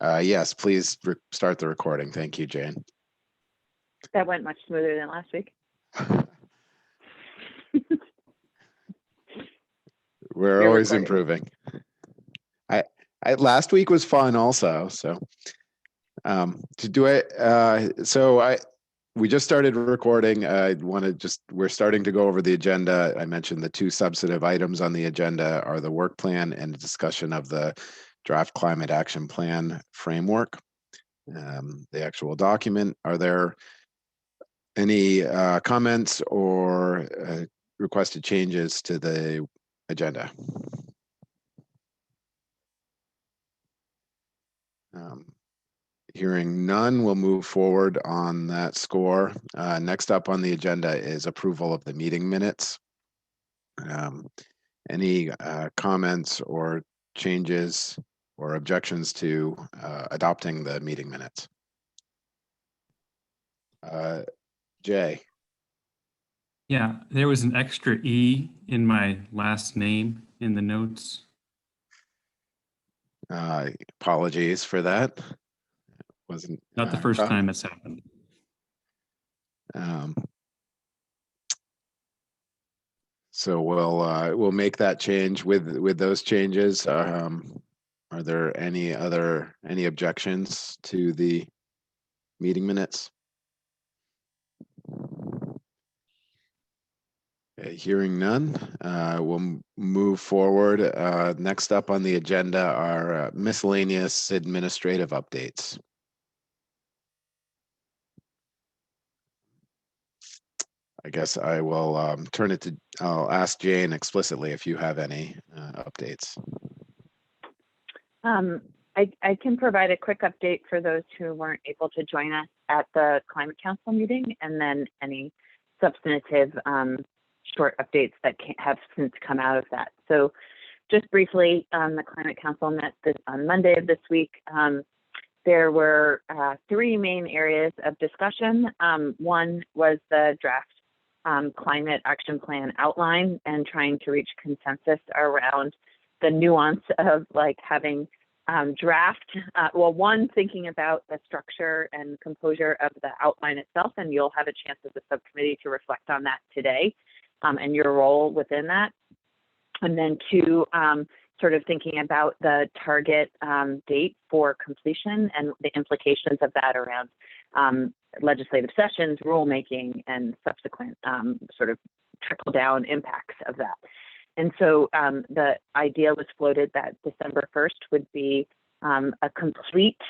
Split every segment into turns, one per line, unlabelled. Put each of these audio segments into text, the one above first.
Yes, please start the recording. Thank you, Jane.
That went much smoother than last week.
We're always improving. Last week was fun also. So we just started recording. We're starting to go over the agenda. I mentioned the two substantive items on the agenda are the work plan and a discussion of the draft climate action plan framework. The actual document. Are there any comments or requested changes to the agenda? Hearing none, we'll move forward on that score. Next up on the agenda is approval of the meeting minutes. Any comments or changes or objections to adopting the meeting minutes? Jay.
Yeah, there was an extra E in my last name in the notes.
Apologies for that. Wasn't
not the first time it's happened.
So we'll make that change with those changes. Are there any objections to the meeting minutes? Okay, hearing none, we'll move forward. Next up on the agenda are miscellaneous administrative updates. I guess I will I'll ask Jane explicitly if you have any updates.
I can provide a quick update for those who weren't able to join us at the Climate Council meeting, and then any substantive short updates that have since come out of that. So just briefly, the Climate Council met on Monday of this week. There were three main areas of discussion. One was the draft climate action plan outline and trying to reach consensus around the nuance of like having draft, one, thinking about the structure and composure of the outline itself, and you'll have a chance as a subcommittee to reflect on that today and your role within that. And then two, sort of thinking about the target date for completion and the implications of that around legislative sessions, rulemaking, and subsequent sort of trickle-down impacts of that. And so the idea was floated that December 1st would be a complete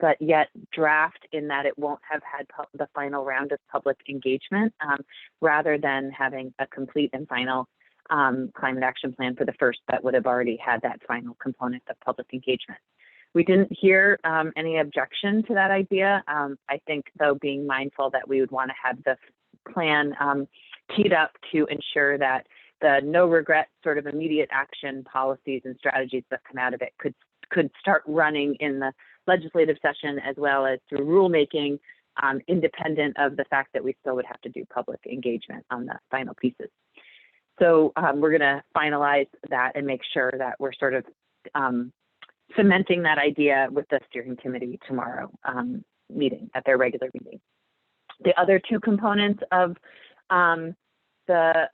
but yet draft, in that it won't have had the final round of public engagement, rather than having a complete and final climate action plan for the first that would have already had that final component of public engagement. We didn't hear any objection to that idea. I think, though, being mindful that we would want to have the plan teed up to ensure that the no regret sort of immediate action policies and strategies that come out of it could start running in the legislative session, as well as through rulemaking, independent of the fact that we still would have to do public engagement on the final pieces. So we're going to finalize that and make sure that we're sort of cementing that idea with the steering committee tomorrow meeting, at their regular meeting. The other two components of the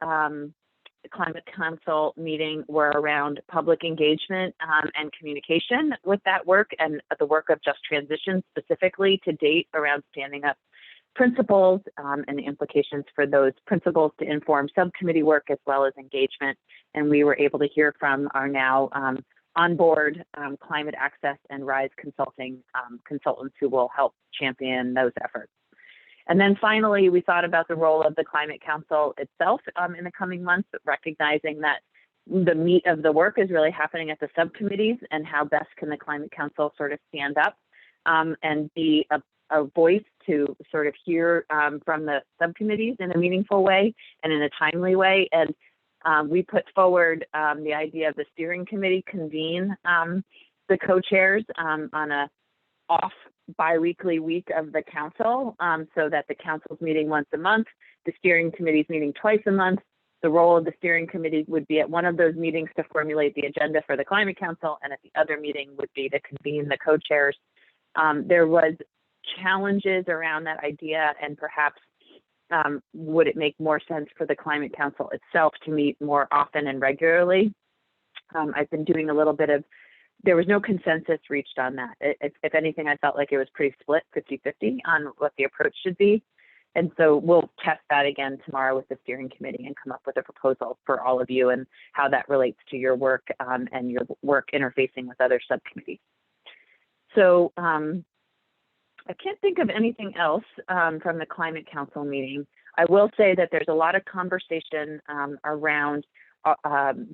Climate Council meeting were around public engagement and communication with that work, and the work of Just Transition specifically to date around standing up principles and the implications for those principles to inform subcommittee work as well as engagement. And we were able to hear from our now on board Climate Access and RISE consulting consultants who will help champion those efforts. And then finally, we thought about the role of the Climate Council itself in the coming months, recognizing that the meat of the work is really happening at the subcommittees, and how best can the Climate Council sort of stand up and be a voice to sort of hear from the subcommittees in a meaningful way and in a timely way. And we put forward the idea of the steering committee convene the co-chairs on a off bi-weekly week of the council, so that the council's meeting once a month, the steering committee's meeting twice a month. The role of the steering committee would be at one of those meetings to formulate the agenda for the Climate Council, and at the other meeting would be to convene the co-chairs There was challenges around that idea, and perhaps would it make more sense for the Climate Council itself to meet more often and regularly? I've been doing a little bit of, there was no consensus reached on that. If anything, I felt like it was pretty split 50-50 on what the approach should be. And so we'll test that again tomorrow with the steering committee and come up with a proposal for all of you and how that relates to your work and your work interfacing with other subcommittees. So I can't think of anything else from the Climate Council meeting. I will say that there's a lot of conversation around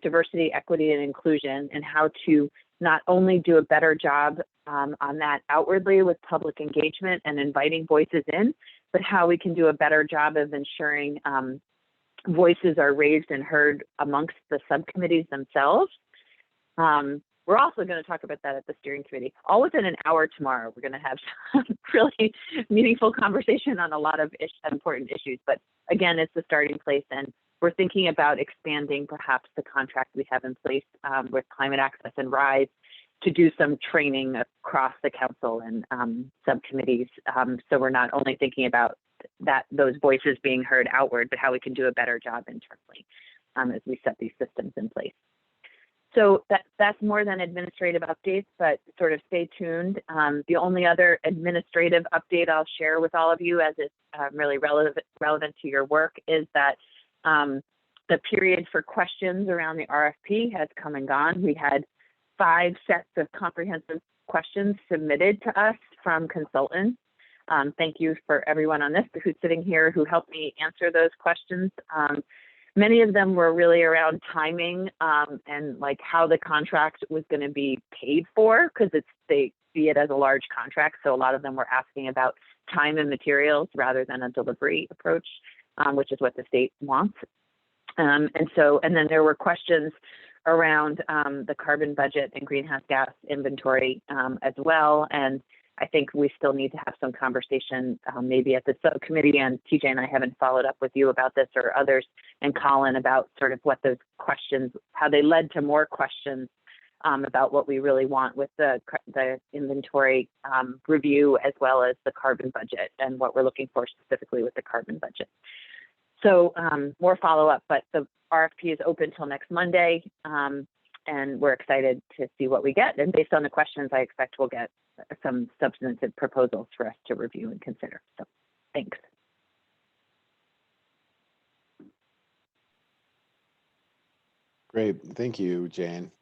diversity, equity, and inclusion, and how to not only do a better job on that outwardly with public engagement and inviting voices in, but how we can do a better job of ensuring voices are raised and heard amongst the subcommittees themselves. We're also going to talk about that at the steering committee. All within an hour tomorrow, we're going to have some really meaningful conversation on a lot of important issues. But again, it's the starting place, and we're thinking about expanding perhaps the contract we have in place with Climate Access and RISE to do some training across the council and subcommittees. So we're not only thinking about those voices being heard outward, but how we can do a better job internally as we set these systems in place. So that's more than administrative updates, but sort of stay tuned. The only other administrative update I'll share with all of you, as it's really relevant to your work, is that the period for questions around the RFP has come and gone. We had 5 sets of comprehensive questions submitted to us from consultants. Thank you for everyone on this who's sitting here who helped me answer those questions. Many of them were really around timing and like how the contract was going to be paid for, because they see it as a large contract. So a lot of them were asking about time and materials rather than a delivery approach, which is what the state wants. And then there were questions around the carbon budget and greenhouse gas inventory as well. And I think we still need to have some conversation maybe at the subcommittee, and TJ and I haven't followed up with you about this or others, and Colin, about sort of what those questions, how they led to more questions about what we really want with the inventory review, as well as the carbon budget and what we're looking for specifically with the carbon budget. So more follow-up, but the RFP is open till next Monday, and we're excited to see what we get. And based on the questions, I expect we'll get some substantive proposals for us to review and consider. So thanks.
Great, thank you, Jane.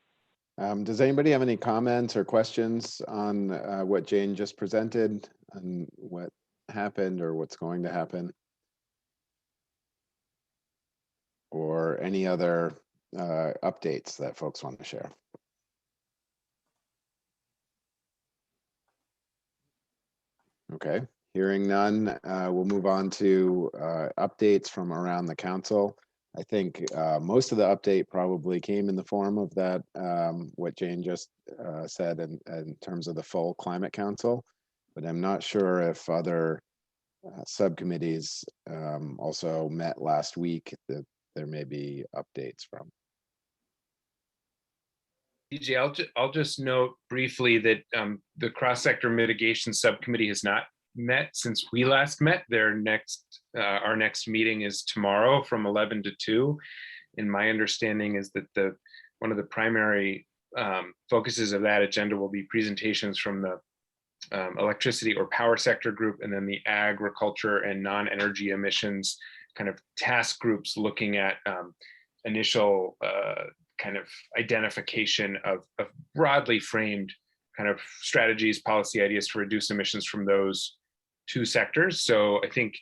Does anybody have any comments or questions on what Jane just presented, and what happened or what's going to happen? Or any other updates that folks want to share? Okay, hearing none, we'll move on to updates from around the council. I think most of the update probably came in the form of that, what Jane just said in terms of the full Climate Council, but I'm not sure if other subcommittees also met last week that there may be updates from.
DJ, I'll just note briefly that the cross-sector mitigation subcommittee has not met since we last met. Our next meeting is tomorrow from 11 to 2. And my understanding is that one of the primary focuses of that agenda will be presentations from the electricity or power sector group, and then the agriculture and non-energy emissions kind of task groups looking at initial kind of identification of broadly framed kind of strategies, policy ideas to reduce emissions from those 2 sectors. So I think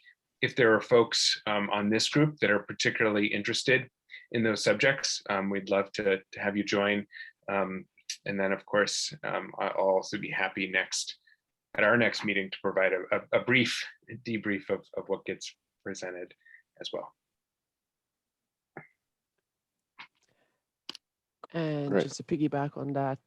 if there are folks on this group that are particularly interested in those subjects, we'd love to have you join. And then of course, I'll also be happy at our next meeting to provide a brief debrief of what gets presented as well.
And
Great.
just to piggyback on that,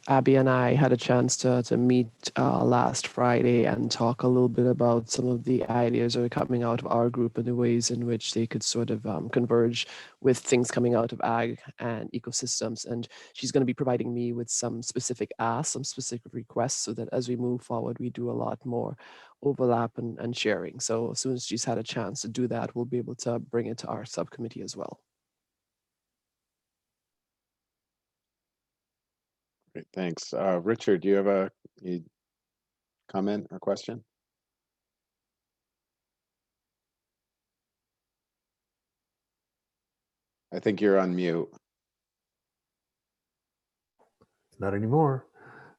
Abby and I had a chance to meet last Friday and talk a little bit about some of the ideas that are coming out of our group and the ways in which they could sort of converge with things coming out of ag and ecosystems. And she's going to be providing me with some specific asks, some specific requests, so that as we move forward, we do a lot more overlap and sharing. So as soon as she's had a chance to do that, we'll be able to bring it to our subcommittee as well.
Great, thanks. Richard, do you have a comment or question? I think you're on mute.
Not anymore.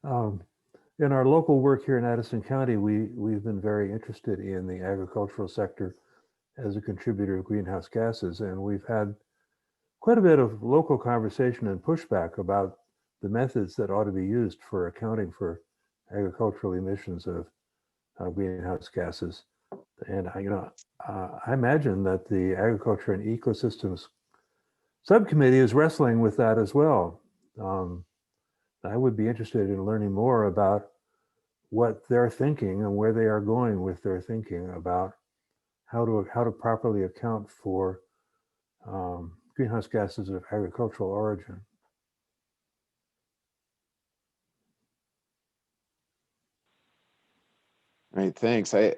In our local work here in Addison County, we've been very interested in the agricultural sector as a contributor of greenhouse gases, and we've had quite a bit of local conversation and pushback about the methods that ought to be used for accounting for agricultural emissions of greenhouse gases. And I imagine that the Agriculture and Ecosystems Subcommittee is wrestling with that as well. I would be interested in learning more about what they're thinking and where they are going with their thinking about how to properly account for greenhouse gases of agricultural origin.
All right, thanks. I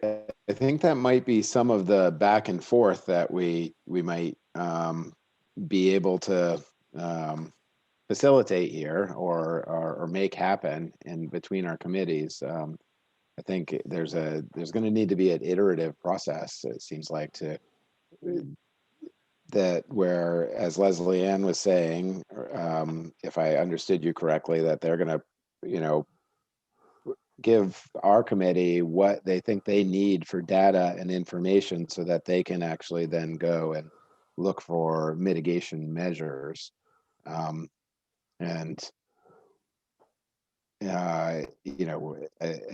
think that might be some of the back and forth that we might be able to facilitate here or make happen in between our committees. I think there's going to need to be an iterative process. It seems like that where, as Leslie Ann was saying, if I understood you correctly, that they're going to, give our committee what they think they need for data and information so that they can actually then go and look for mitigation measures. I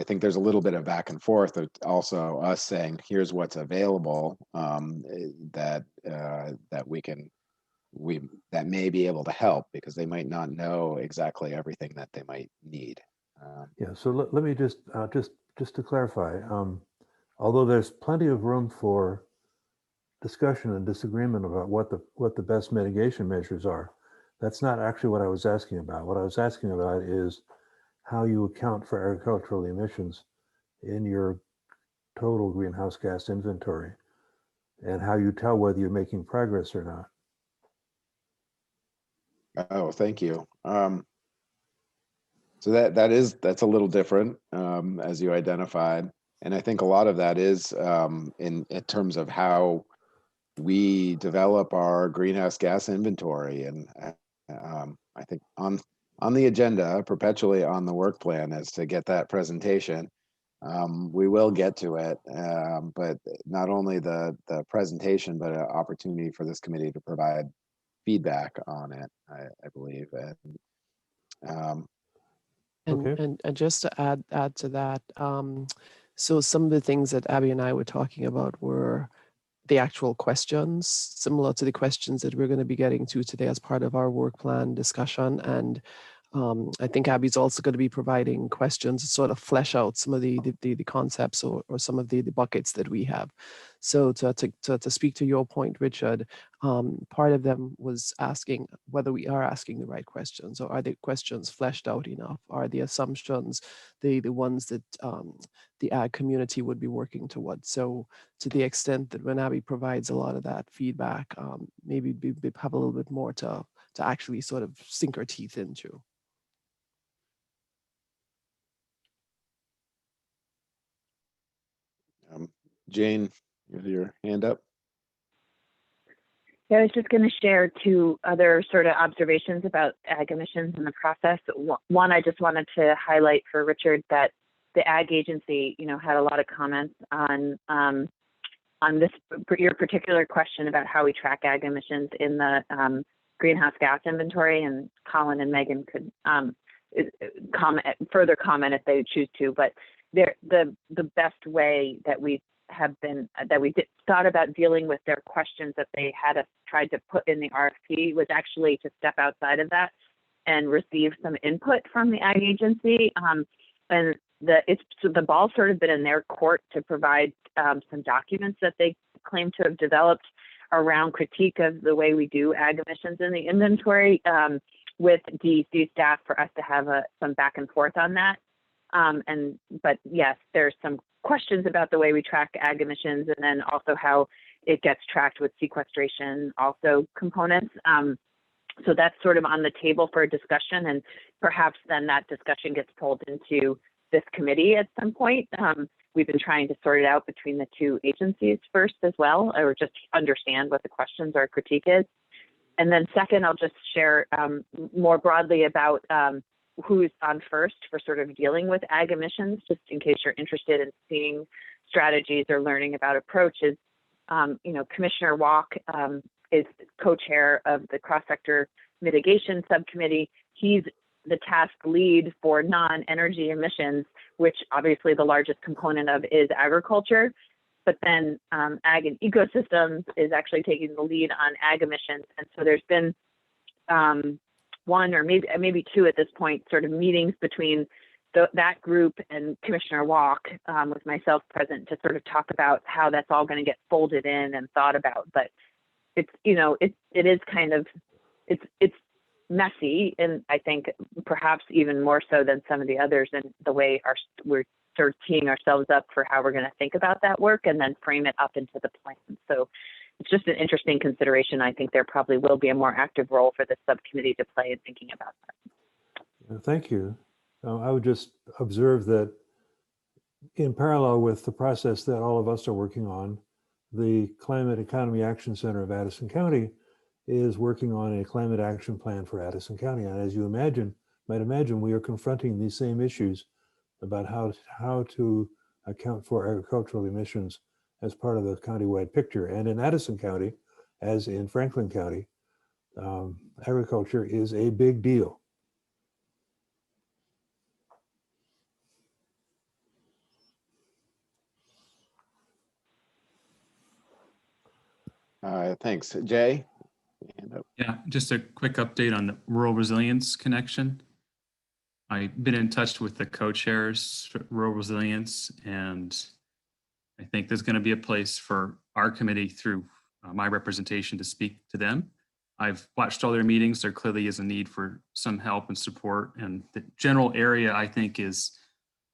think there's a little bit of back and forth of also us saying, here's what's available, that that may be able to help, because they might not know exactly everything that they might need.
Yeah, so let me just to clarify, although there's plenty of room for discussion and disagreement about what the best mitigation measures are, that's not actually what I was asking about. What I was asking about is how you account for agricultural emissions in your total greenhouse gas inventory, and how you tell whether you're making progress or not.
Oh, thank you. So that's a little different, as you identified, and I think a lot of that is in terms of how we develop our greenhouse gas inventory, and I think on the agenda, perpetually on the work plan, is to get that presentation. We will get to it, but not only the presentation, but an opportunity for this committee to provide feedback on it, I believe.
And just to add to that, so some of the things that Abby and I were talking about were the actual questions, similar to the questions that we're going to be getting to today as part of our work plan discussion. And I think Abby's also going to be providing questions to sort of flesh out some of the concepts or some of the buckets that we have. So to speak to your point, Richard, part of them was asking whether we are asking the right questions, or are the questions fleshed out enough? Are the assumptions the ones that the ag community would be working towards? So to the extent that when Abby provides a lot of that feedback, maybe we have a little bit more to actually sort of sink our teeth into.
Jane, you have your hand up.
Yeah, I was just going to share two other sort of observations about ag emissions in the process. One, I just wanted to highlight for Richard that the ag agency, had a lot of comments on this, your particular question about how we track ag emissions in the greenhouse gas inventory, and Colin and Megan could further comment if they choose to. But the best way that we thought about dealing with their questions that they had tried to put in the RFP was actually to step outside of that and receive some input from the ag agency. And so the ball's sort of been in their court to provide some documents that they claim to have developed around critique of the way we do ag emissions in the inventory with DEC staff for us to have some back and forth on that. But yes, there's some questions about the way we track ag emissions, and then also how it gets tracked with sequestration also components. So that's sort of on the table for a discussion, and perhaps then that discussion gets pulled into this committee at some point. We've been trying to sort it out between the two agencies first as well, or just understand what the questions or critique is. And then second, I'll just share more broadly about who's on first for sort of dealing with ag emissions, just in case you're interested in seeing strategies or learning about approaches. Commissioner Walk is co-chair of the cross-sector mitigation subcommittee. He's the task lead for non-energy emissions, which obviously the largest component of is agriculture. But then ag and ecosystems is actually taking the lead on ag emissions. And so there's been one or maybe two at this point sort of meetings between that group and Commissioner Walk, with myself present, to sort of talk about how that's all going to get folded in and thought about. But it's, it is kind of, it's messy, and I think perhaps even more so than some of the others, and the way we're sort of teeing ourselves up for how we're going to think about that work and then frame it up into the plan. So it's just an interesting consideration. I think there probably will be a more active role for the subcommittee to play in thinking about that.
Thank you. I would just observe that in parallel with the process that all of us are working on, the Climate Economy Action Center of Addison County is working on a climate action plan for Addison County. And as you might imagine, we are confronting these same issues about how to account for agricultural emissions as part of the countywide picture. And in Addison County, as in Franklin County, agriculture is a big deal.
Thanks. Jay? Hand up.
Yeah, just a quick update on the rural resilience connection. I've been in touch with the co-chairs for rural resilience, and I think there's going to be a place for our committee through my representation to speak to them. I've watched all their meetings. There clearly is a need for some help and support, and the general area, I think, is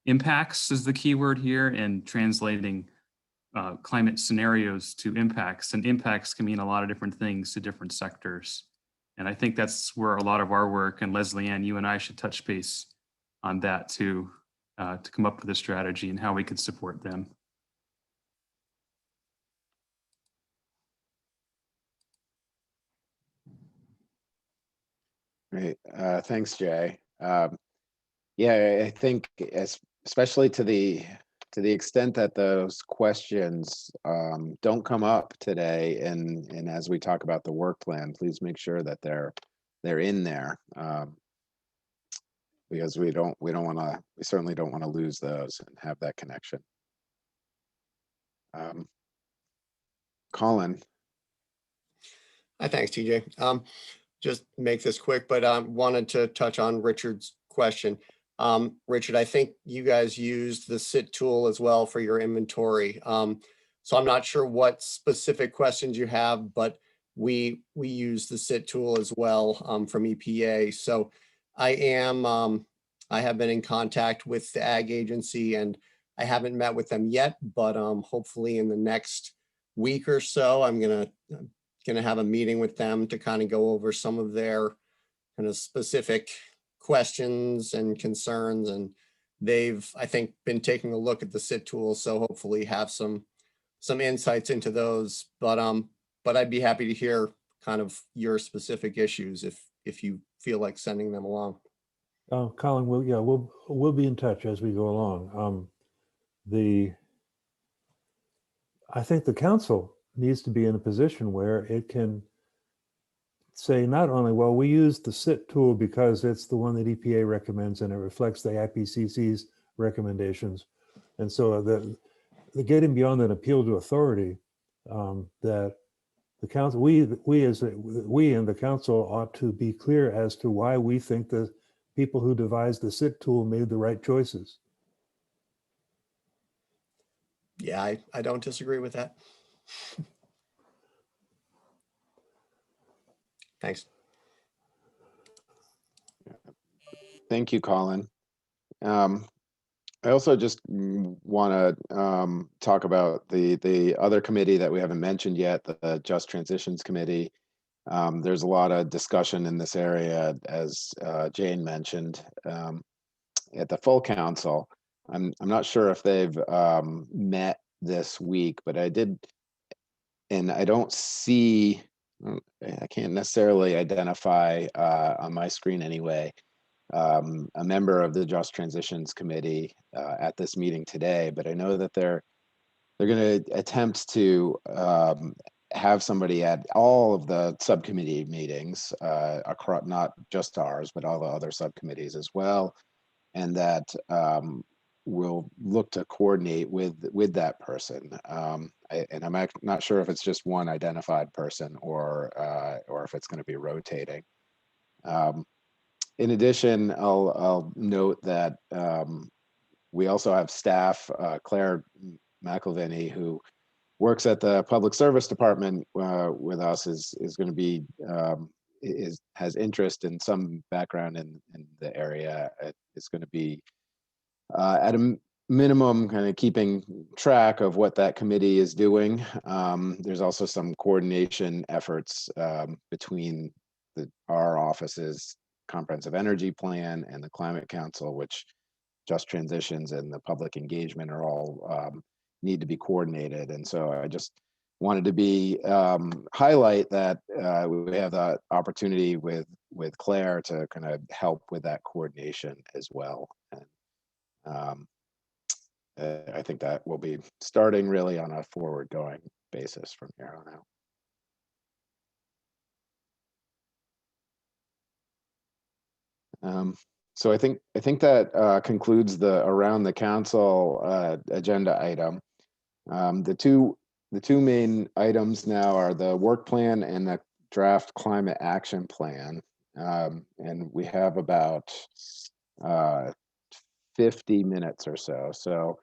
impacts is the key word here, and translating climate scenarios to impacts, and impacts can mean a lot of different things to different sectors. And I think that's where a lot of our work, and Leslie Ann, you and I should touch base on that to come up with a strategy and how we could support them.
Great. Thanks, Jay. Yeah, I think especially to the extent that those questions don't come up today, and as we talk about the work plan, please make sure that they're in there, because we certainly don't want to lose those and have that connection. Colin.
Hi, thanks, TJ. Just make this quick, but wanted to touch on Richard's question. Richard, I think you guys used the SIT tool as well for your inventory. So I'm not sure what specific questions you have, but we use the SIT tool as well from EPA. So I have been in contact with the ag agency, and I haven't met with them yet, but hopefully in the next week or so, I'm gonna have a meeting with them to kind of go over some of their kind of specific questions and concerns. And they've, I think, been taking a look at the SIT tool, so hopefully have some insights into those. But I'd be happy to hear kind of your specific issues if you feel like sending them along.
Colin, we'll be in touch as we go along. I think the council needs to be in a position where it can say not only, well, we use the SIT tool because it's the one that EPA recommends and it reflects the IPCC's recommendations. And so the getting beyond an appeal to authority, that the council, we and the council ought to be clear as to why we think the people who devised the sit tool made the right choices.
Yeah, I don't disagree with that. Thanks.
Thank you, Colin. I also just want to talk about the other committee that we haven't mentioned yet, the Just Transitions Committee. There's a lot of discussion in this area, as Jane mentioned, at the full council. I'm not sure if they've met this week, but I did, and I don't see, I can't necessarily identify on my screen anyway, a member of the Just Transitions Committee at this meeting today, but I know that they're going to attempt to have somebody at all of the subcommittee meetings across, not just ours, but all the other subcommittees as well, and that we'll look to coordinate with that person. And I'm not sure if it's just one identified person or if it's going to be rotating. In addition, I'll note that we also have staff, Claire McElvany, who works at the Public Service Department with us, is going to be, has interest in some background in the area. It's going to be at a minimum kind of keeping track of what that committee is doing. There's also some coordination efforts between our office's Comprehensive Energy Plan and the Climate Council, which Just Transitions and the public engagement are all need to be coordinated. And so I just wanted to be highlight that we have the opportunity with Claire to kind of help with that coordination as well. And I think that will be starting really on a forward going basis from here on out. So I think that concludes the around the council agenda item. The two main items now are the work plan and the draft climate action plan, and we have about 50 minutes or so. So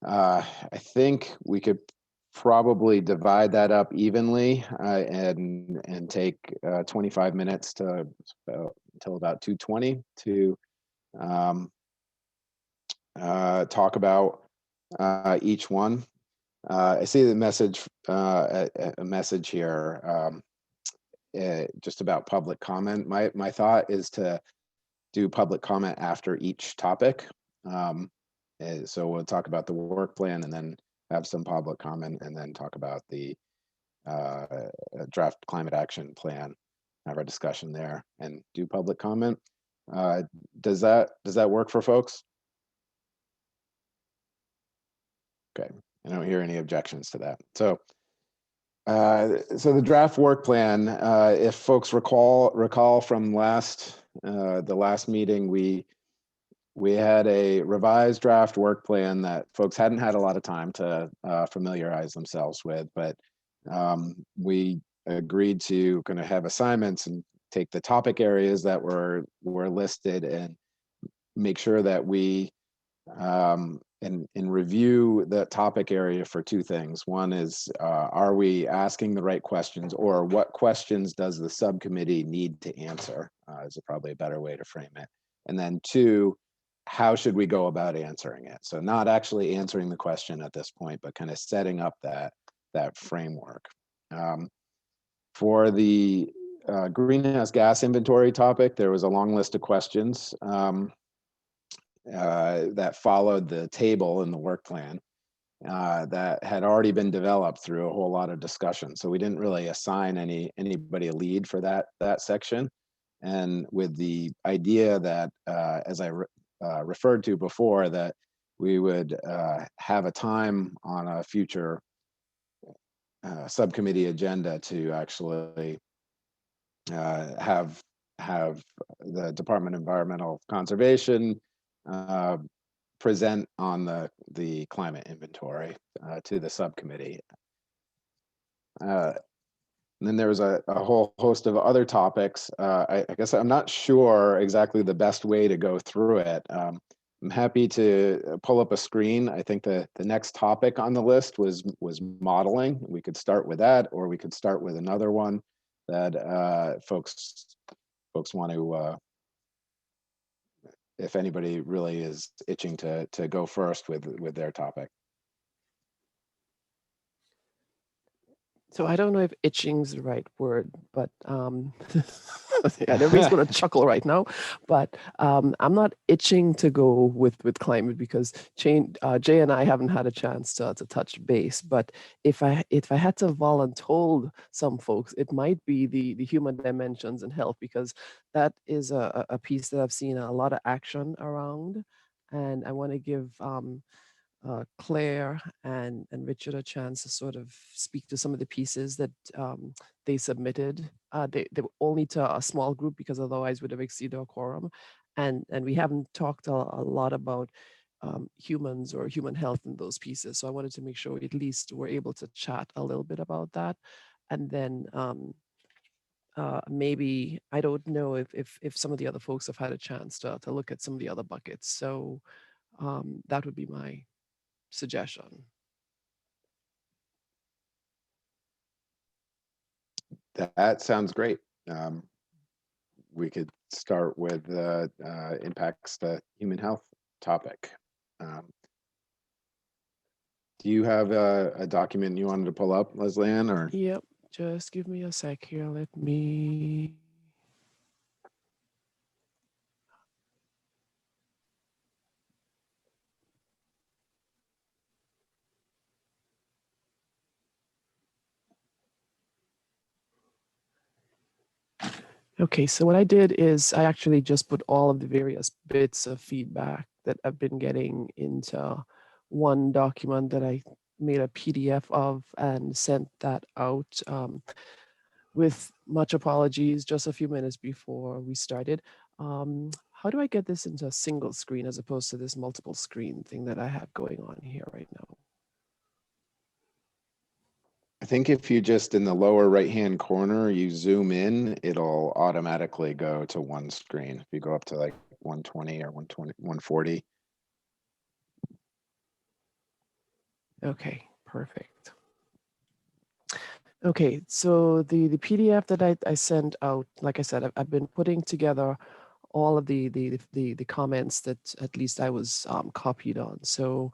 I think we could probably divide that up evenly and take 25 minutes to until about 2:20 to talk about each one. I see the message, a message here just about public comment. My thought is to do public comment after each topic. So we'll talk about the work plan and then have some public comment and then talk about the draft climate action plan, have our discussion there and do public comment. Does that work for folks? Okay, I don't hear any objections to that. So the draft work plan, if folks recall from the last meeting, we had a revised draft work plan that folks hadn't had a lot of time to familiarize themselves with, but we agreed to kind of have assignments and take the topic areas that were listed and make sure that we and review the topic area for two things. One is, are we asking the right questions, or what questions does the subcommittee need to answer is probably a better way to frame it. And then two, how should we go about answering it? So not actually answering the question at this point, but kind of setting up that framework. For the greenhouse gas inventory topic, there was a long list of questions that followed the table in the work plan that had already been developed through a whole lot of discussion. So we didn't really assign anybody a lead for that section. And with the idea that, as I referred to before, that we would have a time on a future subcommittee agenda to actually have the Department of Environmental Conservation present on the climate inventory to the subcommittee. And then there's a whole host of other topics. I guess I'm not sure exactly the best way to go through it. I'm happy to pull up a screen. I think the next topic on the list was modeling. We could start with that, or we could start with another one that folks want to, if anybody really is itching to go first with their topic.
So I don't know if itching's the right word, but everybody's going to chuckle right now. But I'm not itching to go with climate because Jay and I haven't had a chance to touch base. But if I had to volunteer some folks, it might be the human dimensions and health, because that is a piece that I've seen a lot of action around, and I want to give Claire and Richard a chance to sort of speak to some of the pieces that they submitted. They were only to a small group because otherwise would have exceeded our quorum. And we haven't talked a lot about humans or human health in those pieces. So I wanted to make sure at least we're able to chat a little bit about that. And then maybe, I don't know if some of the other folks have had a chance to look at some of the other buckets. So that would be my suggestion.
That sounds great. We could start with impacts to human health topic. Do you have a document you wanted to pull up, Leslie Ann, or?
Yep, just give me a sec here. Let me. Okay, so what I did is I actually just put all of the various bits of feedback that I've been getting into one document that I made a PDF of and sent that out with much apologies just a few minutes before we started. How do I get this into a single screen as opposed to this multiple screen thing that I have going on here right now?
I think if you just in the lower right-hand corner, you zoom in, it'll automatically go to one screen. If you go up to like 120 or 140.
Okay, perfect. Okay, so the PDF that I sent out, like I said, I've been putting together all of the comments that at least I was copied on. So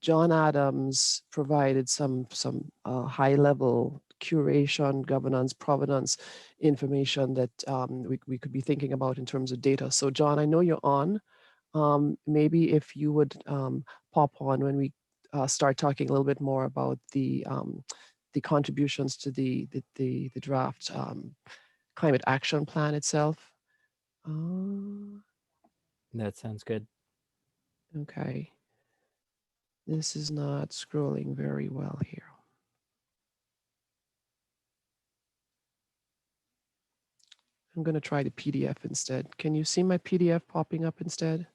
John Adams provided some high level curation, governance, provenance information that we could be thinking about in terms of data. So John, I know you're on. Maybe if you would pop on when we start talking a little bit more about the contributions to the draft climate action plan itself.
That sounds good.
Okay. This is not scrolling very well here. I'm going to try the PDF instead. Can you see my PDF popping up instead?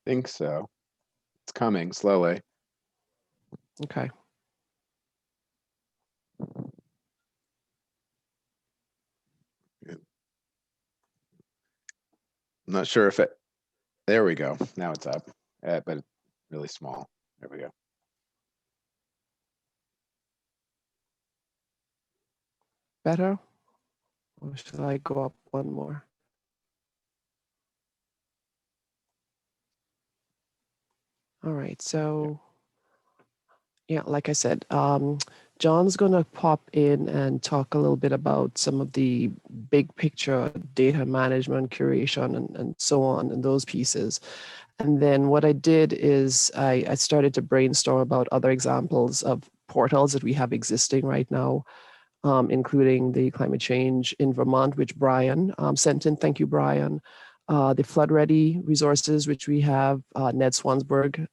Think so. It's coming slowly.
Okay.
I'm not sure if it, there we go. Now it's up, but it's really small. There we go.
Better? Or should I go up one more? All right, so yeah, like I said, John's going to pop in and talk a little bit about some of the big picture data management, curation, and so on, and those pieces. And then what I did is I started to brainstorm about other examples of portals that we have existing right now, including the climate change in Vermont, which Brian sent in. Thank you, Brian. The flood ready resources, which we have, Ned Swansburg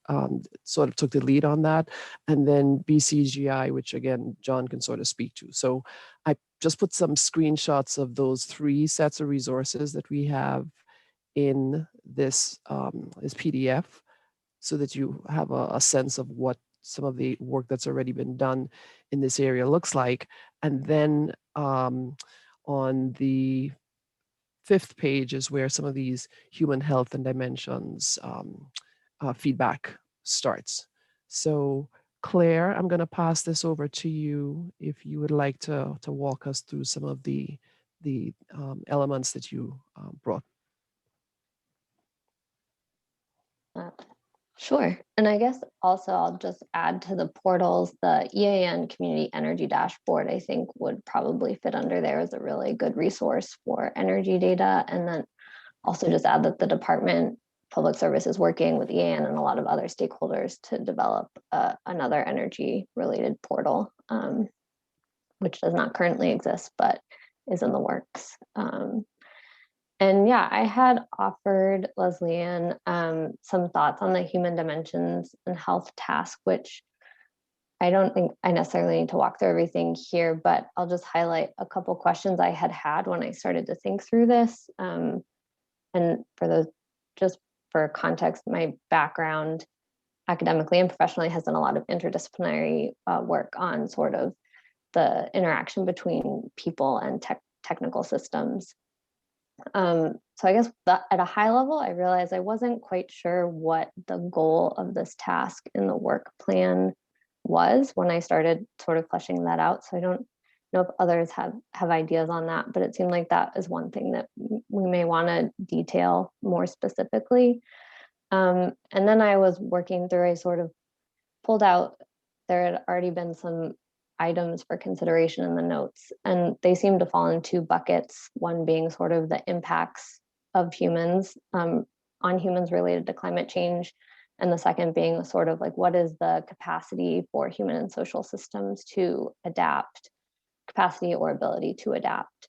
sort of took the lead on that. And then BCGI, which again, John can sort of speak to. So I just put some screenshots of those 3 sets of resources that we have in this, this PDF. so that you have a sense of what some of the work that's already been done in this area looks like. And then on the 5th page is where some of these human health and dimensions feedback starts. So Claire, I'm going to pass this over to you if you would like to walk us through some of the elements that you brought.
Sure. And I guess also I'll just add to the portals, the EAN Community Energy Dashboard, I think would probably fit under there as a really good resource for energy data. And then also just add that the Department Public Service is working with EAN and a lot of other stakeholders to develop another energy related portal, which does not currently exist, but is in the works. And yeah, I had offered Leslie Ann some thoughts on the human dimensions and health task, which I don't think I necessarily need to walk through everything here, but I'll just highlight a couple questions I had when I started to think through this. And for those, just for context, my background academically and professionally has done a lot of interdisciplinary work on sort of the interaction between people and technical systems. So I guess that at a high level, I realized I wasn't quite sure what the goal of this task in the work plan was when I started sort of fleshing that out. So I don't know if others have ideas on that, but it seemed like that is one thing that we may want to detail more specifically. And then I was working through, I sort of pulled out, there had already been some items for consideration in the notes, and they seem to fall in 2 buckets, one being sort of the impacts of humans on humans related to climate change, and the second being sort of like what is the capacity for human and social systems to adapt, capacity or ability to adapt.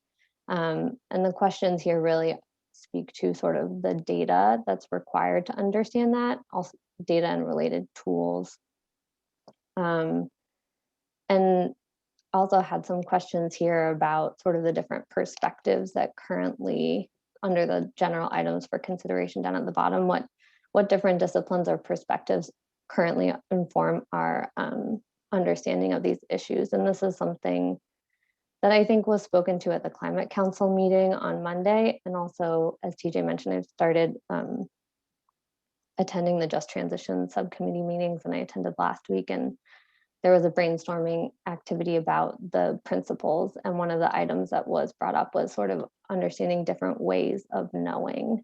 And the questions here really speak to sort of the data that's required to understand that, also data and related tools. And also had some questions here about sort of the different perspectives that currently, under the general items for consideration down at the bottom, what different disciplines or perspectives currently inform our understanding of these issues. And this is something that I think was spoken to at the Climate Council meeting on Monday. And also, as TJ mentioned, I've started attending the Just Transition Subcommittee meetings, and I attended last week, and there was a brainstorming activity about the principles. And one of the items that was brought up was sort of understanding different ways of knowing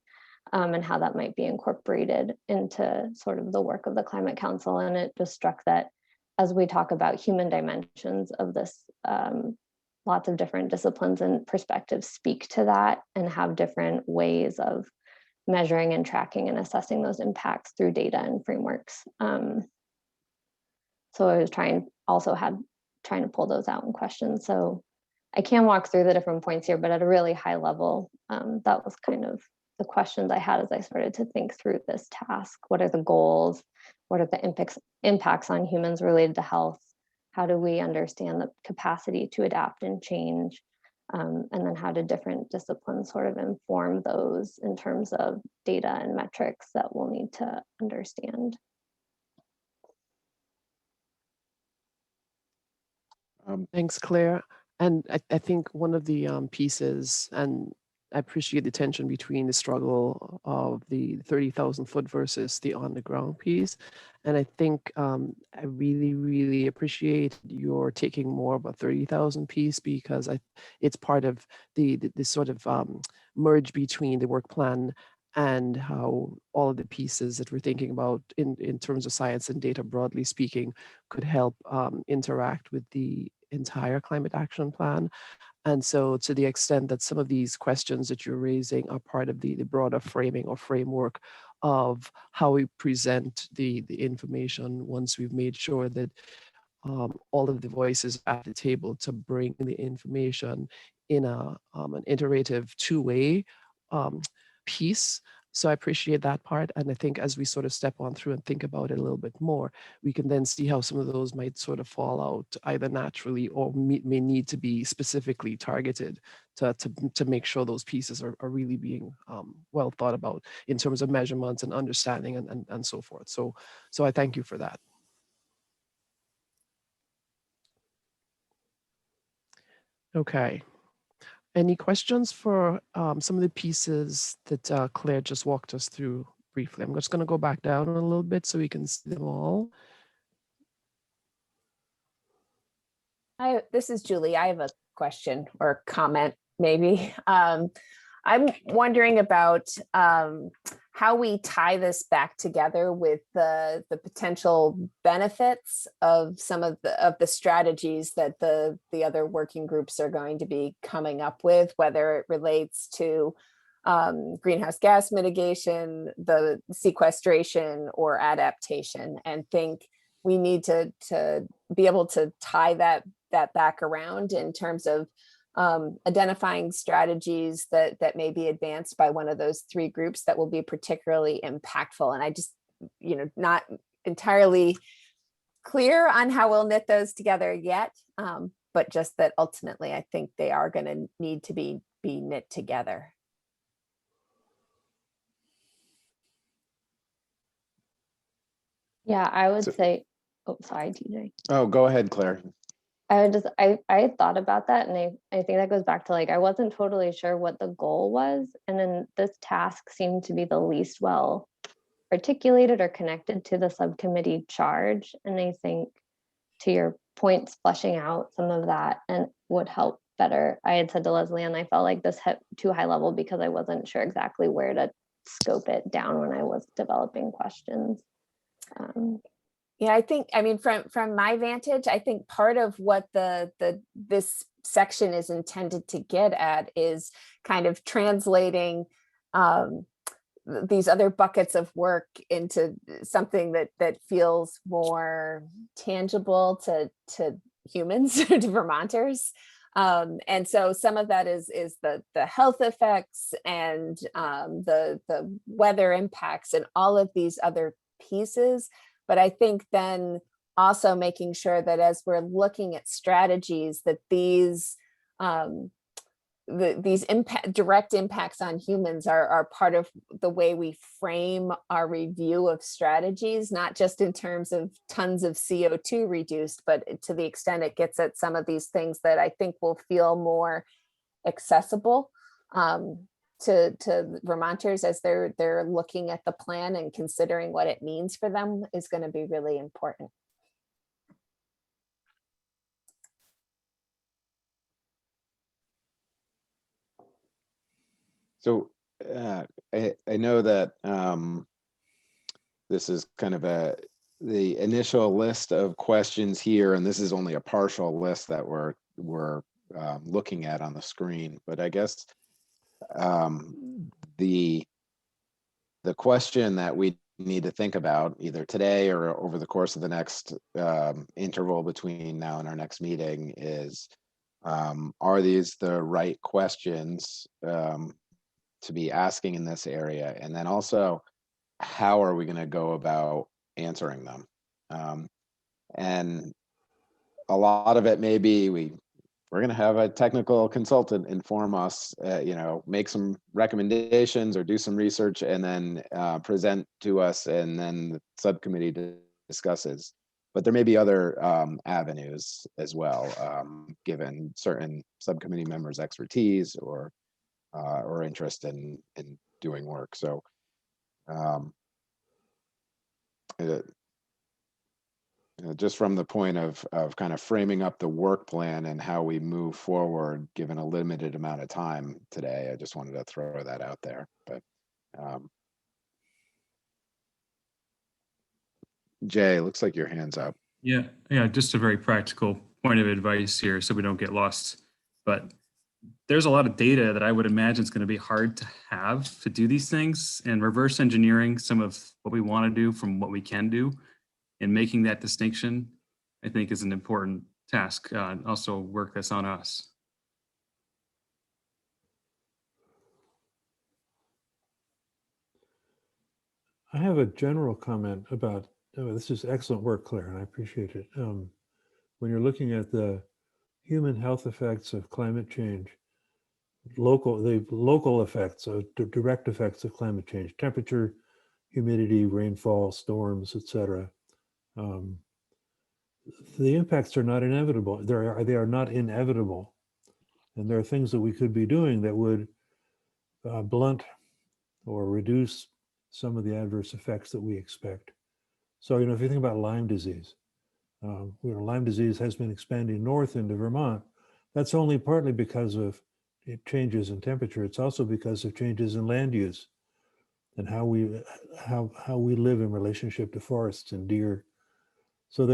and how that might be incorporated into sort of the work of the Climate Council. And it just struck that as we talk about human dimensions of this, lots of different disciplines and perspectives speak to that and have different ways of measuring and tracking and assessing those impacts through data and frameworks. So I was trying to pull those out in questions. So I can walk through the different points here, but at a really high level, that was kind of the questions I had as I started to think through this task. What are the goals? What are the impacts on humans related to health? How do we understand the capacity to adapt and change? And then how do different disciplines sort of inform those in terms of data and metrics that we'll need to understand?
Thanks, Claire. And I think one of the pieces, and I appreciate the tension between the struggle of the 30,000 foot versus the on the ground piece. And I think I really, really appreciate your taking more of a 30,000 piece, because it's part of the sort of merge between the work plan and how all of the pieces that we're thinking about in terms of science and data, broadly speaking, could help interact with the entire climate action plan. And so to the extent that some of these questions that you're raising are part of the broader framing or framework of how we present the information, once we've made sure that all of the voices at the table to bring the information in an iterative 2-way piece, So I appreciate that part. And I think as we sort of step on through and think about it a little bit more, we can then see how some of those might sort of fall out either naturally or may need to be specifically targeted to make sure those pieces are really being well thought about in terms of measurements and understanding and so forth. So I thank you for that. Okay. Any questions for some of the pieces that Claire just walked us through briefly? I'm just going to go back down a little bit so we can see them all.
This is Julie. I have a question or comment, maybe. I'm wondering about how we tie this back together with the potential benefits of some of the strategies that the other working groups are going to be coming up with, whether it relates to greenhouse gas mitigation, the sequestration, or adaptation, and think we need to be able to tie that back around in terms of identifying strategies that may be advanced by one of those three groups that will be particularly impactful. And I just, not entirely clear on how we'll knit those together yet, but just that ultimately I think they are going to need to be knit together.
Yeah, I would say, oh, sorry, TJ.
Oh, go ahead, Claire.
I thought about that, and I think that goes back to, like, I wasn't totally sure what the goal was, and then this task seemed to be the least well articulated or connected to the subcommittee charge. And I think, to your points, fleshing out some of that and would help better. I had said to Leslie, and I felt like this hit too high level because I wasn't sure exactly where to scope it down when I was developing questions.
Yeah, I mean, from my vantage, I think part of what this section is intended to get at is kind of translating these other buckets of work into something that feels more tangible to humans, to Vermonters. And so some of that is the health effects and the weather impacts and all of these other pieces. But I think then also making sure that as we're looking at strategies, that these direct impacts on humans are part of the way we frame our review of strategies, not just in terms of tons of CO2 reduced, but to the extent it gets at some of these things that I think will feel more accessible to Vermonters as they're looking at the plan and considering what it means for them is going to be really important.
So I know that this is kind of the initial list of questions here, and this is only a partial list that we're looking at on the screen. But I guess the question that we need to think about either today or over the course of the next interval between now and our next meeting is, are these the right questions to be asking in this area? And then also, how are we going to go about answering them? And a lot of it may be we're going to have a technical consultant inform us, make some recommendations or do some research and then present to us, and then the subcommittee discusses. But there may be other avenues as well, given certain subcommittee members' expertise or interest in doing work. So just from the point of kind of framing up the work plan and how we move forward, given a limited amount of time today, I just wanted to throw that out there. But Jay, looks like your hand's up.
Yeah, just a very practical point of advice here so we don't get lost. But there's a lot of data that I would imagine is going to be hard to have to do these things, and reverse engineering some of what we want to do from what we can do and making that distinction, I think, is an important task. Also work that's on us.
I have a general comment about, this is excellent work, Claire, and I appreciate it. When you're looking at the human health effects of climate change, the local effects, direct effects of climate change, temperature, humidity, rainfall, storms, etc. The impacts are not inevitable. They are not inevitable. And there are things that we could be doing that would blunt or reduce some of the adverse effects that we expect. So, if you think about Lyme disease, Lyme disease has been expanding north into Vermont. That's only partly because of changes in temperature. It's also because of changes in land use and how we live in relationship to forests and deer. So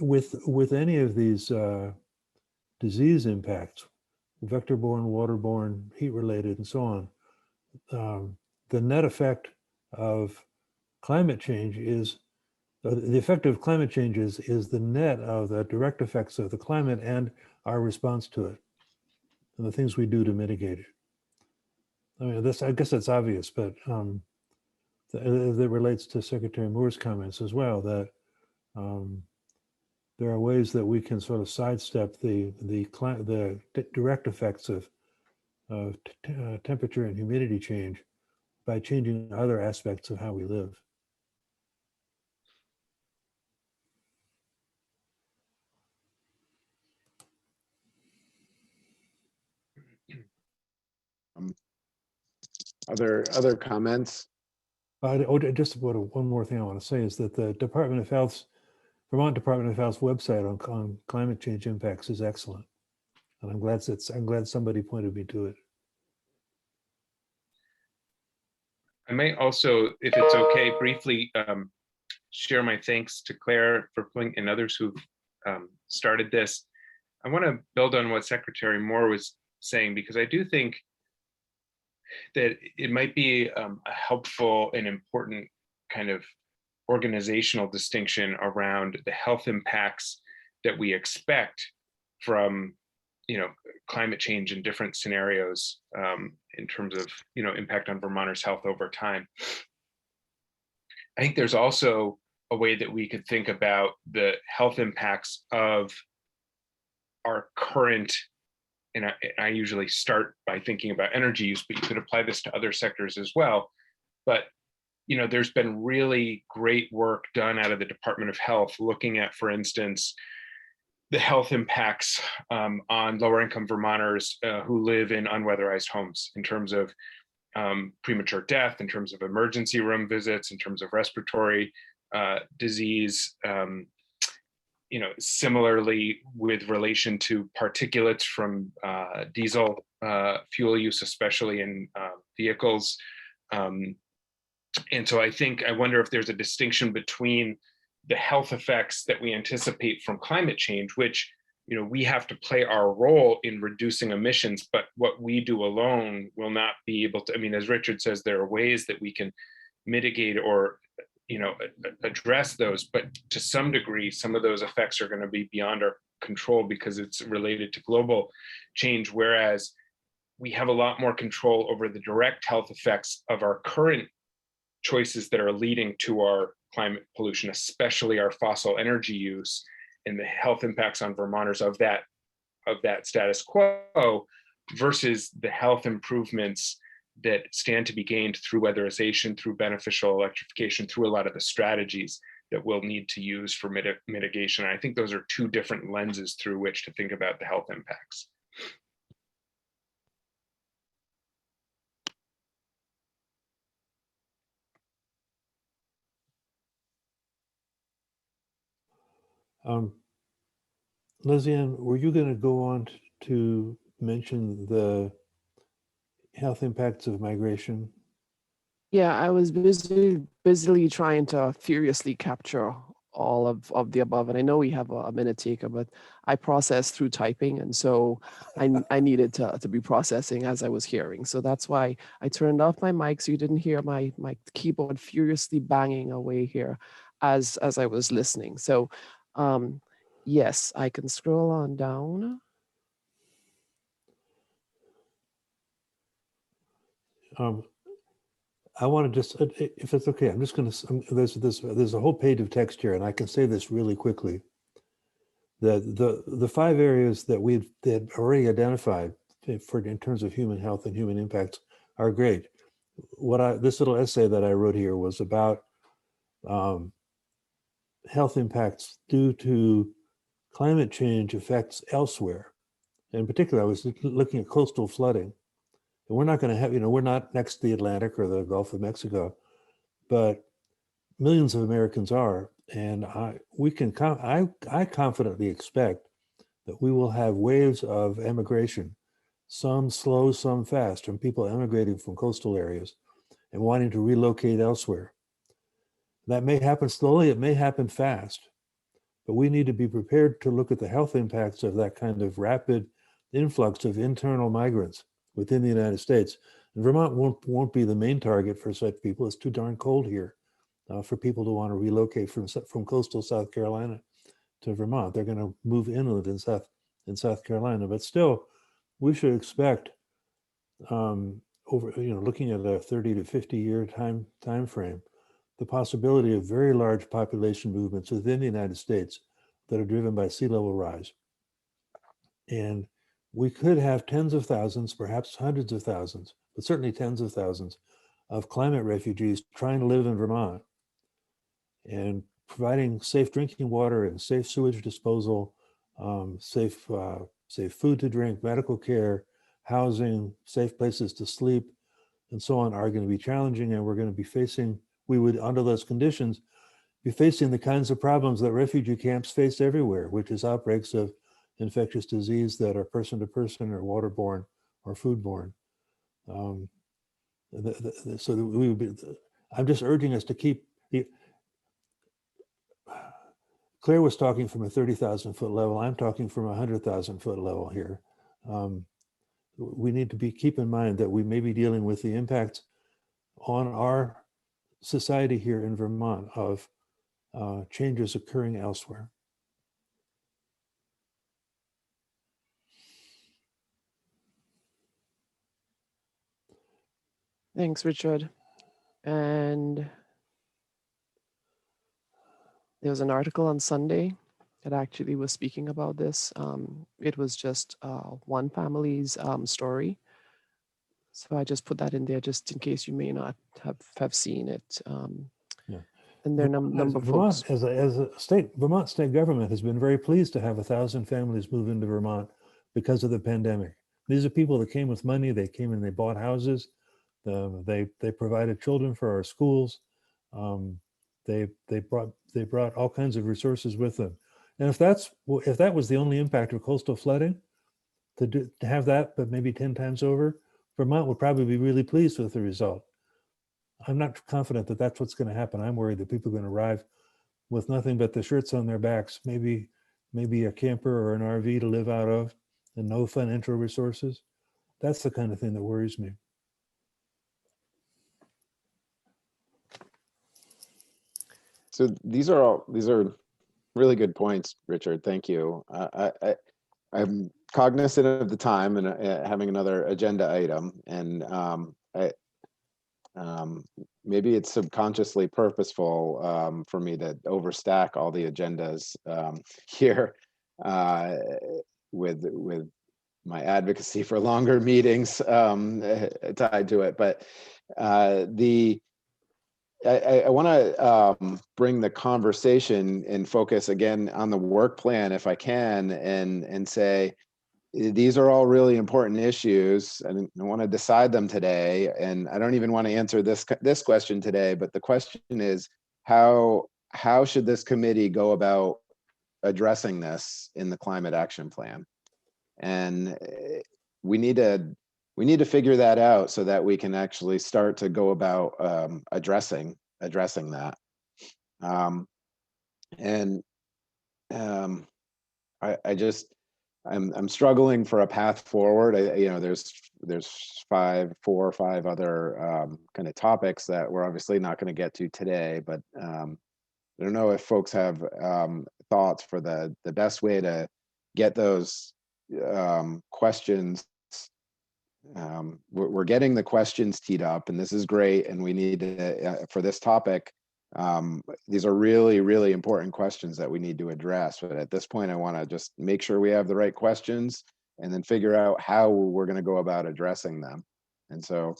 with any of these disease impacts, vector-borne, waterborne, heat-related, and so on, the net effect of climate change is the effect of climate change is the net of the direct effects of the climate and our response to it, and the things we do to mitigate it. I mean, I guess that's obvious, but that relates to Secretary Moore's comments as well, that there are ways that we can sort of sidestep the direct effects of temperature and humidity change by changing other aspects of how we live.
Other comments?
Just one more thing I want to say is that the Vermont Department of Health's website on climate change impacts is excellent, and I'm glad somebody pointed me to it.
I may also, if it's okay, briefly share my thanks to Claire and others who've started this. I want to build on what Secretary Moore was saying, because I do think that it might be a helpful and important kind of organizational distinction around the health impacts that we expect from climate change in different scenarios in terms of impact on Vermonters' health over time. I think there's also a way that we could think about the health impacts of our current, and I usually start by thinking about energy use, but you could apply this to other sectors as well. But there's been really great work done out of the Department of Health looking at, for instance, the health impacts on lower income Vermonters who live in unweatherized homes in terms of premature death, in terms of emergency room visits, in terms of respiratory disease. Similarly with relation to particulates from diesel fuel use, especially in vehicles. And so I wonder if there's a distinction between the health effects that we anticipate from climate change, which we have to play our role in reducing emissions, but what we do alone will not be able to. I mean, as Richard says, there are ways that we can mitigate or address those, but to some degree, some of those effects are going to be beyond our control because it's related to global change, whereas we have a lot more control over the direct health effects of our current choices that are leading to our climate pollution, especially our fossil energy use and the health impacts on Vermonters of that status quo versus the health improvements that stand to be gained through weatherization, through beneficial electrification, through a lot of the strategies that we'll need to use for mitigation. And I think those are two different lenses through which to think about the health impacts.
Lesley-Ann, were you going to go on to mention the health impacts of migration?
Yeah, I was busily trying to furiously capture all of the above, and I know we have a minute taker, but I processed through typing, and so I needed to be processing as I was hearing. So that's why I turned off my mic so you didn't hear my keyboard furiously banging away here as I was listening. So yes, I can scroll on down.
I want to just, if it's okay, I'm just going to, there's a whole page of text here, and I can say this really quickly. The 5 areas that we've already identified in terms of human health and human impacts are great. This little essay that I wrote here was about health impacts due to climate change effects elsewhere. In particular, I was looking at coastal flooding. And we're not going to have, we're not next to the Atlantic or the Gulf of Mexico, but millions of Americans are. And I confidently expect that we will have waves of emigration, some slow, some fast, from people emigrating from coastal areas and wanting to relocate elsewhere. That may happen slowly, it may happen fast, but we need to be prepared to look at the health impacts of that kind of rapid influx of internal migrants within the United States. And Vermont won't be the main target for such people. It's too darn cold here for people to want to relocate from coastal South Carolina to Vermont. They're going to move inland in South Carolina, but still, we should expect looking at a 30 to 50 year time frame, the possibility of very large population movements within the United States that are driven by sea level rise. And we could have tens of thousands, perhaps hundreds of thousands, but certainly tens of thousands of climate refugees trying to live in Vermont. And providing safe drinking water and safe sewage disposal, safe food to drink, medical care, housing, safe places to sleep, and so on are going to be challenging. And we're going to be facing, we would, under those conditions, be facing the kinds of problems that refugee camps face everywhere, which is outbreaks of infectious disease that are person to person or waterborne or foodborne. So we would be, I'm just urging us to keep, Claire was talking from a 30,000 foot level. I'm talking from a 100,000 foot level here. We need to keep in mind that we may be dealing with the impacts on our society here in Vermont of changes occurring elsewhere.
Thanks, Richard. And there was an article on Sunday that actually was speaking about this. It was just one family's story. So I just put that in there just in case you may not have seen it.
Yeah.
And there are a number of folks.
Vermont state government has been very pleased to have 1,000 families move into Vermont because of the pandemic. These are people that came with money. They came and they bought houses. They provided children for our schools. They brought all kinds of resources with them. And if that was the only impact of coastal flooding, to have that, but maybe 10 times over, Vermont would probably be really pleased with the result. I'm not confident that that's what's going to happen. I'm worried that people are going to arrive with nothing but the shirts on their backs, maybe a camper or an RV to live out of, and no financial resources. That's the kind of thing that worries me.
So these are really good points, Richard. Thank you. I'm cognizant of the time and having another agenda item, and maybe it's subconsciously purposeful for me to overstack all the agendas here with my advocacy for longer meetings tied to it. But I want to bring the conversation and focus again on the work plan, if I can, and say these are all really important issues, and I want to decide them today. And I don't even want to answer this question today, but the question is how should this committee go about addressing this in the climate action plan? And we need to figure that out so that we can actually start to go about addressing that. I'm struggling for a path forward. There's 4 or 5 other kind of topics that we're obviously not going to get to today, but I don't know if folks have thoughts for the best way to get those questions we're getting the questions teed up, and this is great. And we need to, for this topic, these are really, really important questions that we need to address. But at this point, I want to just make sure we have the right questions and then figure out how we're going to go about addressing them. And so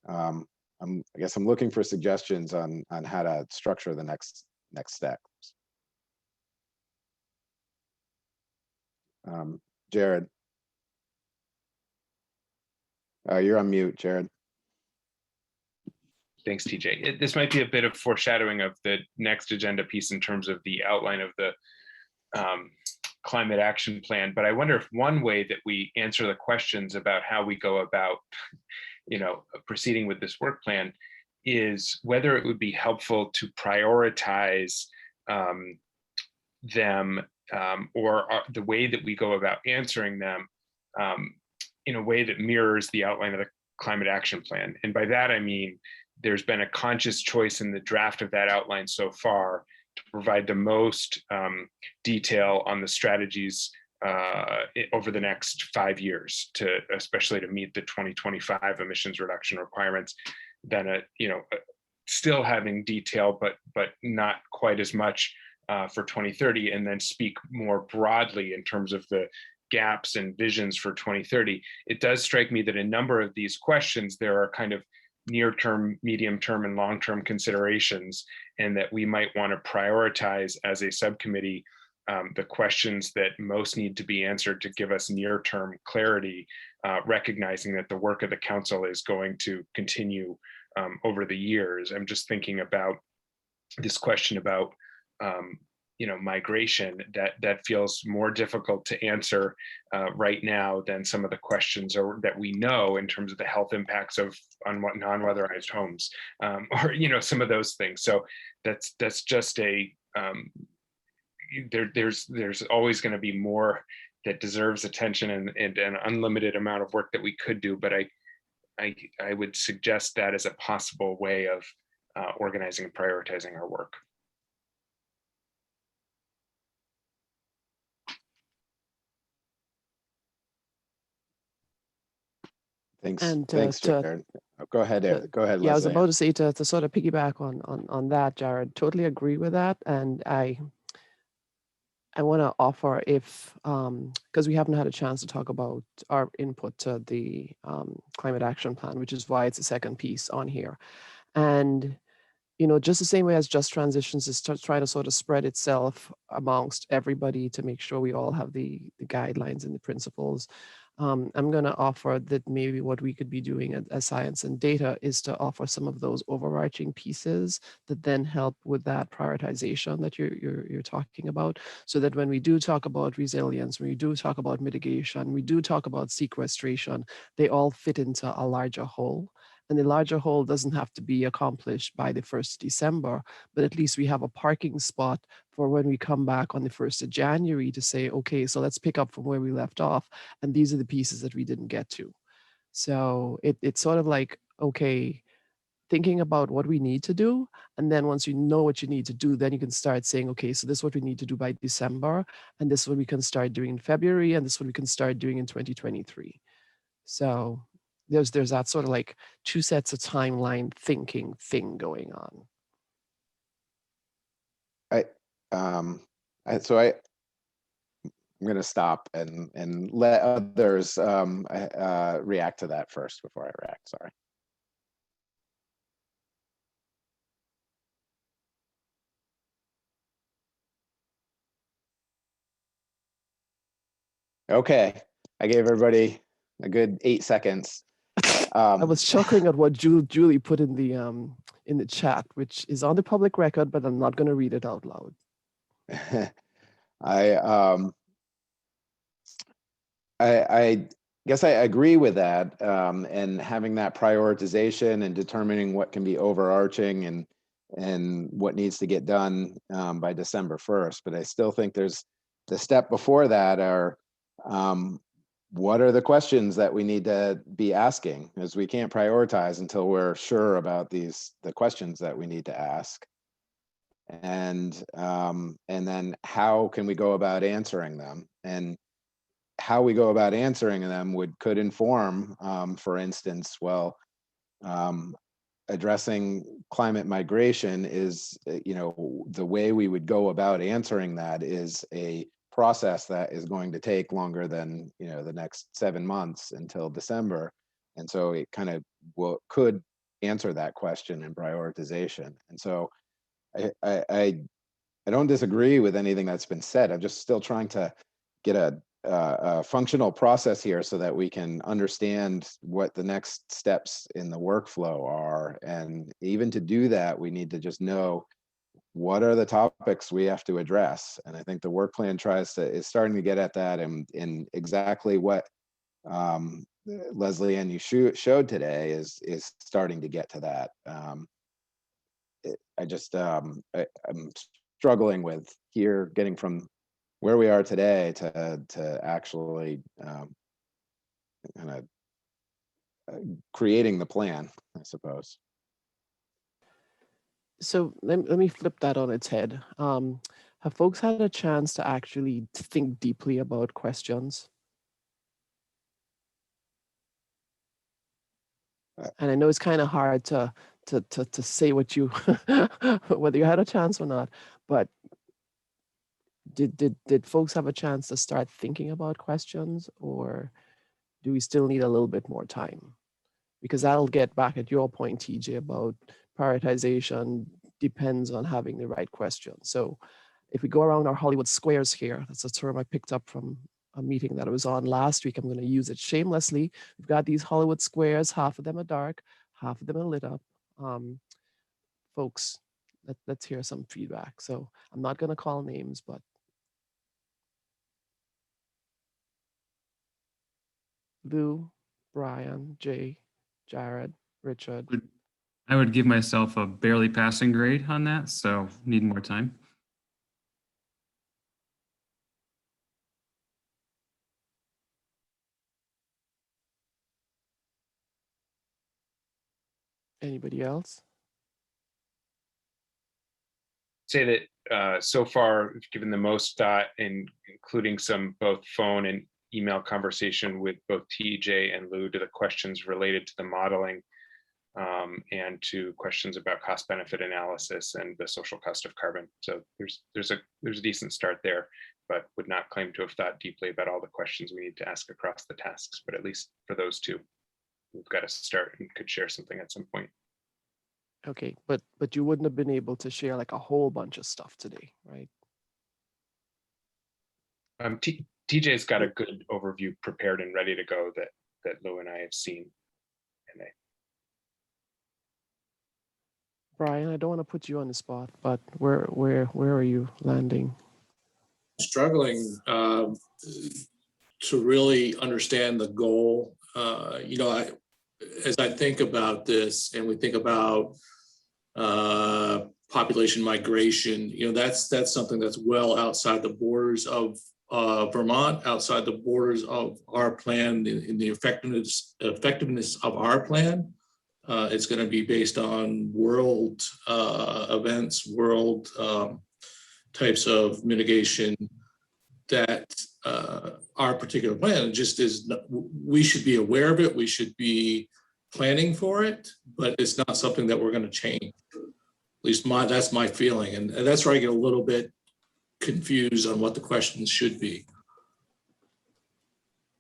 I guess I'm looking for suggestions on how to structure the next steps. Jared. You're on mute, Jared.
Thanks, TJ. This might be a bit of foreshadowing of the next agenda piece in terms of the outline of the climate action plan. But I wonder if one way that we answer the questions about how we go about, proceeding with this work plan is whether it would be helpful to prioritize them or the way that we go about answering them in a way that mirrors the outline of the climate action plan. And by that, I mean, there's been a conscious choice in the draft of that outline so far to provide the most detail on the strategies over the next 5 years, especially to meet the 2025 emissions reduction requirements, than still having detail, but not quite as much for 2030, and then speak more broadly in terms of the gaps and visions for 2030. It does strike me that a number of these questions, there are kind of near-term, medium-term, and long-term considerations, and that we might want to prioritize as a subcommittee the questions that most need to be answered to give us near-term clarity, recognizing that the work of the council is going to continue over the years. I'm just thinking about this question about migration that feels more difficult to answer right now than some of the questions that we know in terms of the health impacts of non-weatherized homes, or some of those things. So that's just a there's always going to be more that deserves attention and an unlimited amount of work that we could do. But I would suggest that as a possible way of organizing and prioritizing our work.
Thanks.
And
Thanks, Jared. Go ahead, Eric. Go ahead,
yeah, I was
Leslie.
about to say to sort of piggyback on that, Jared. Totally agree with that, and I want to offer, if because we haven't had a chance to talk about our input to the climate action plan, which is why it's the second piece on here, and just the same way as Just Transitions is to try to sort of spread itself amongst everybody to make sure we all have the guidelines and the principles. I'm going to offer that maybe what we could be doing as Science and Data is to offer some of those overarching pieces that then help with that prioritization that you're talking about, so that when we do talk about resilience, when we do talk about mitigation, we do talk about sequestration, they all fit into a larger whole. And the larger whole doesn't have to be accomplished by the 1st of December, but at least we have a parking spot for when we come back on the 1st of January to say, okay, so let's pick up from where we left off. And these are the pieces that we didn't get to. So it's sort of like, okay, thinking about what we need to do. And then once you know what you need to do, then you can start saying, okay, so this is what we need to do by December. And this is what we can start doing in February. And this is what we can start doing in 2023. So there's that sort of like two sets of timeline thinking thing going on.
I'm going to stop and let others react to that first before I react. Sorry. Okay, I gave everybody a good 8 seconds.
I was chuckling at what Julie put in the chat, which is on the public record, but I'm not going to read it out loud.
I guess I agree with that, and having that prioritization and determining what can be overarching and what needs to get done by December 1st. But I still think there's the step before that are what are the questions that we need to be asking, as we can't prioritize until we're sure about the questions that we need to ask. And then how can we go about answering them? And how we go about answering them could inform, for instance, well, addressing climate migration is, the way we would go about answering that is a process that is going to take longer than, the next 7 months until December. And so it kind of could answer that question in prioritization. And so I don't disagree with anything that's been said. I'm just still trying to get a functional process here so that we can understand what the next steps in the workflow are. And even to do that, we need to just know what are the topics we have to address. And I think the work plan is starting to get at that, in exactly what Leslie and you showed today is starting to get to that. I'm struggling with getting from where we are today to actually kind of creating the plan, I suppose.
So let me flip that on its head. Have folks had a chance to actually think deeply about questions? And I know it's kind of hard to say what you whether you had a chance or not, but did folks have a chance to start thinking about questions, or do we still need a little bit more time? Because that'll get back at your point, TJ, about prioritization depends on having the right question. So if we go around our Hollywood squares here, that's a term I picked up from a meeting that I was on last week. I'm going to use it shamelessly. We've got these Hollywood squares, half of them are dark, half of them are lit up. Folks, let's hear some feedback. So I'm not going to call names, but Lou, Brian, Jay, Jared, Richard.
I would give myself a barely passing grade on that, so need more time.
Anybody else?
Say that so far we've given the most thought, including some both phone and email conversation with both TJ and Lou, to the questions related to the modeling and to questions about cost benefit analysis and the social cost of carbon. So there's a decent start there, but would not claim to have thought deeply about all the questions we need to ask across the tasks. But at least for those two, we've got to start and could share something at some point.
Okay, but you wouldn't have been able to share like a whole bunch of stuff today, right?
TJ's got a good overview prepared and ready to go that Lou and I have seen. And
Brian, I don't want to put you on the spot, but where are you landing?
Struggling to really understand the goal. As I think about this, and we think about population migration, that's something that's well outside the borders of Vermont, outside the borders of our plan, in the effectiveness of our plan. It's going to be based on world events, world types of mitigation that our particular plan just is. We should be aware of it. We should be planning for it, but it's not something that we're going to change. At least that's my feeling, and that's where I get a little bit confused on what the questions should be.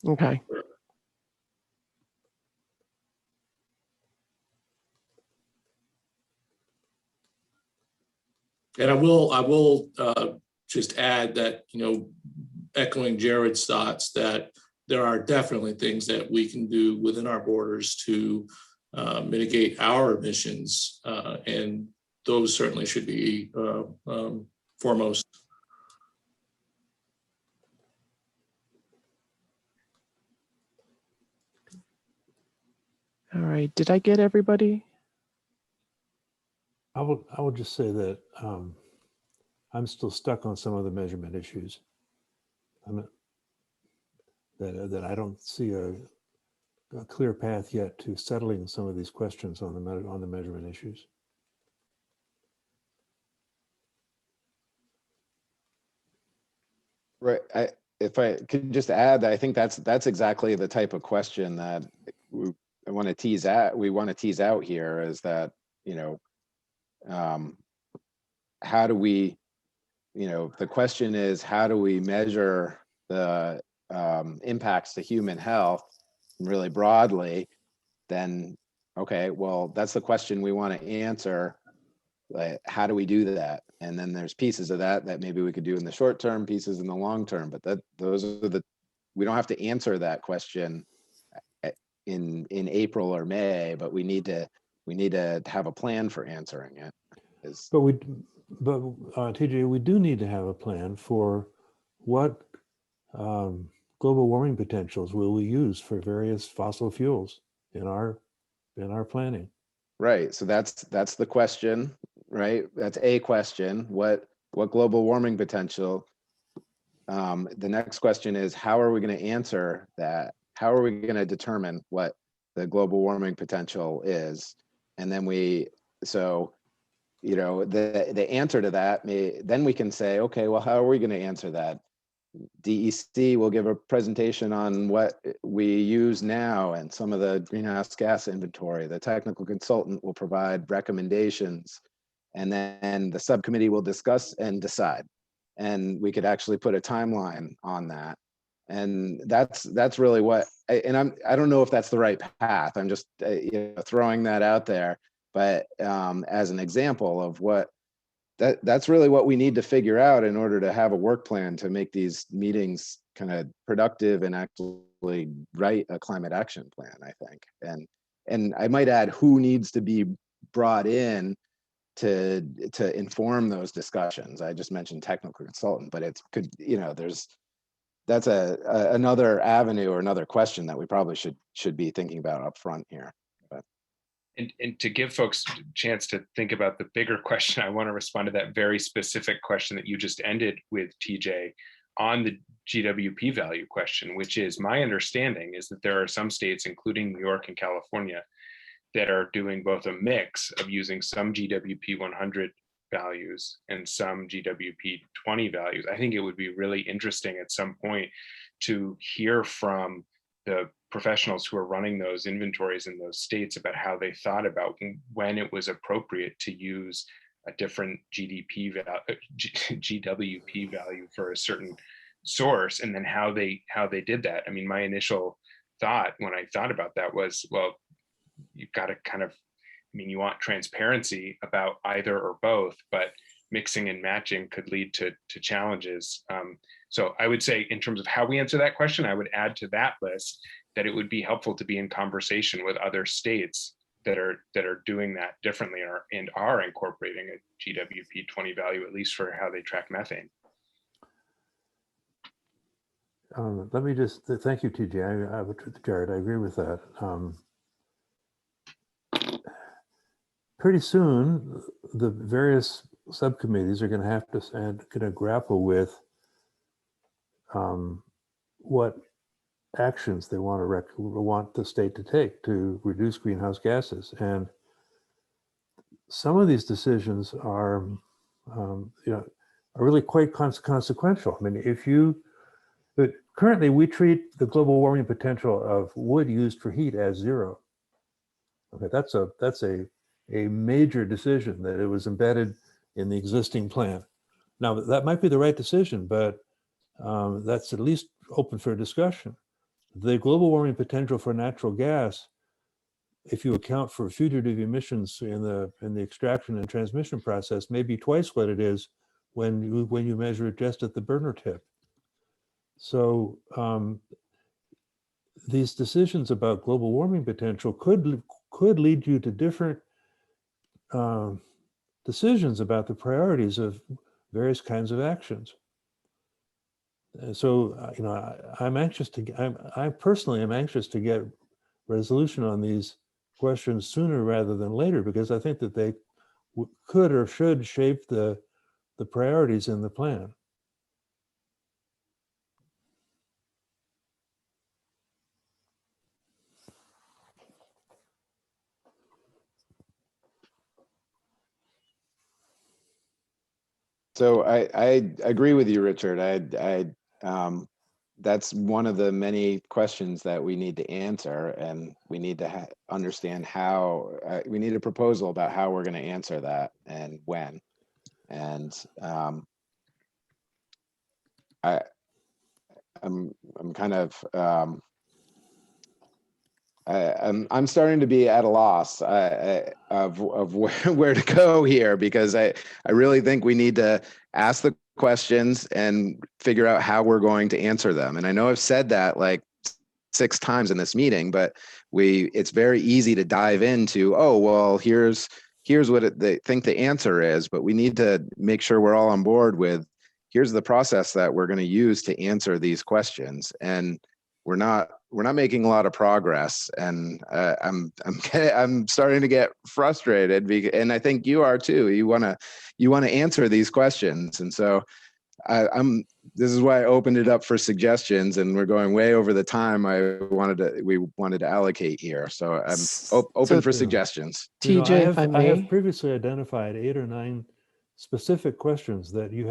Okay.
And I will just add that, echoing Jared's thoughts, that there are definitely things that we can do within our borders to mitigate our emissions, and those certainly should be foremost.
All right. Did I get everybody?
I would just say that I'm still stuck on some of the measurement issues. That I don't see a clear path yet to settling some of these questions on the measurement issues.
Right. if I could just add, I think that's exactly the type of question that I want to tease out. We want to tease out here is that, you know, how do we, you know, the question is, how do we measure the impacts to human health really broadly? Then, okay, well, that's the question we want to answer. Like, how do we do that? And then there's pieces of that maybe we could do in the short term, pieces in the long term, but those are we don't have to answer that question in April or May, but we need to have a plan for answering it.
But TJ, we do need to have a plan for what global warming potentials will we use for various fossil fuels in our planning.
Right. So that's the question, right? That's a question. What global warming potential? The next question is, how are we going to answer that? How are we going to determine what the global warming potential is? And then you know, the answer to that then we can say, okay, well, how are we going to answer that? DEC will give a presentation on what we use now and some of the greenhouse gas inventory. The technical consultant will provide recommendations, and then the subcommittee will discuss and decide. And we could actually put a timeline on that. And that's really what, and I don't know if that's the right path. I'm just you know, throwing that out there. But as an example of what that's really what we need to figure out in order to have a work plan to make these meetings kind of productive and actually write a climate action plan, I think. And I might add who needs to be brought in to inform those discussions. I just mentioned technical consultant, but it could, you know, that's another avenue or another question that we probably should be thinking about up front here.
And to give folks a chance to think about the bigger question, I want to respond to that very specific question that you just ended with, TJ, on the GWP value question, which is, my understanding is that there are some states, including New York and California, that are doing both a mix of using some GWP 100 values and some GWP 20 values. I think it would be really interesting at some point to hear from the professionals who are running those inventories in those states about how they thought about when it was appropriate to use a different GWP value for a certain source, and then how they did that. I mean, my initial thought when I thought about that was, well, you've got to kind of, I mean, you want transparency about either or both, but mixing and matching could lead to challenges. So I would say, in terms of how we answer that question, I would add to that list that it would be helpful to be in conversation with other states that are doing that differently and are incorporating a GWP 20 value, at least for how they track methane.
Let me just thank you, TJ. Jared, I agree with that. Pretty soon, the various subcommittees are going to have to grapple with what actions they want the state to take to reduce greenhouse gases. And some of these decisions are, you know, are really quite consequential. I mean, but currently we treat the global warming potential of wood used for heat as zero. Okay, that's a major decision that it was embedded in the existing plan. Now, that might be the right decision, but that's at least open for discussion. The global warming potential for natural gas, if you account for fugitive emissions in the extraction and transmission process, may be twice what it is when you measure it just at the burner tip. So these decisions about global warming potential could lead you to different decisions about the priorities of various kinds of actions. So, you know, I personally am anxious to get resolution on these questions sooner rather than later, because I think that they could or should shape the priorities in the plan.
So I agree with you, Richard. that's one of the many questions that we need to answer, and we need to understand how, we need a proposal about how we're going to answer that and when. And I'm kind of, I'm starting to be at a loss of where to go here, because I really think we need to ask the questions and figure out how we're going to answer them. And I know I've said that like 6 times in this meeting, but it's very easy to dive into, oh, well, here's what they think the answer is, but we need to make sure we're all on board with, here's the process that we're going to use to answer these questions. And we're not making a lot of progress, and I'm starting to get frustrated, and I think you are too. You want to answer these questions, and so this is why I opened it up for suggestions, and we're going way over the time we wanted to allocate here. So I'm open for suggestions.
TJ, if I
I have
may.
previously identified 8 or 9 specific questions that you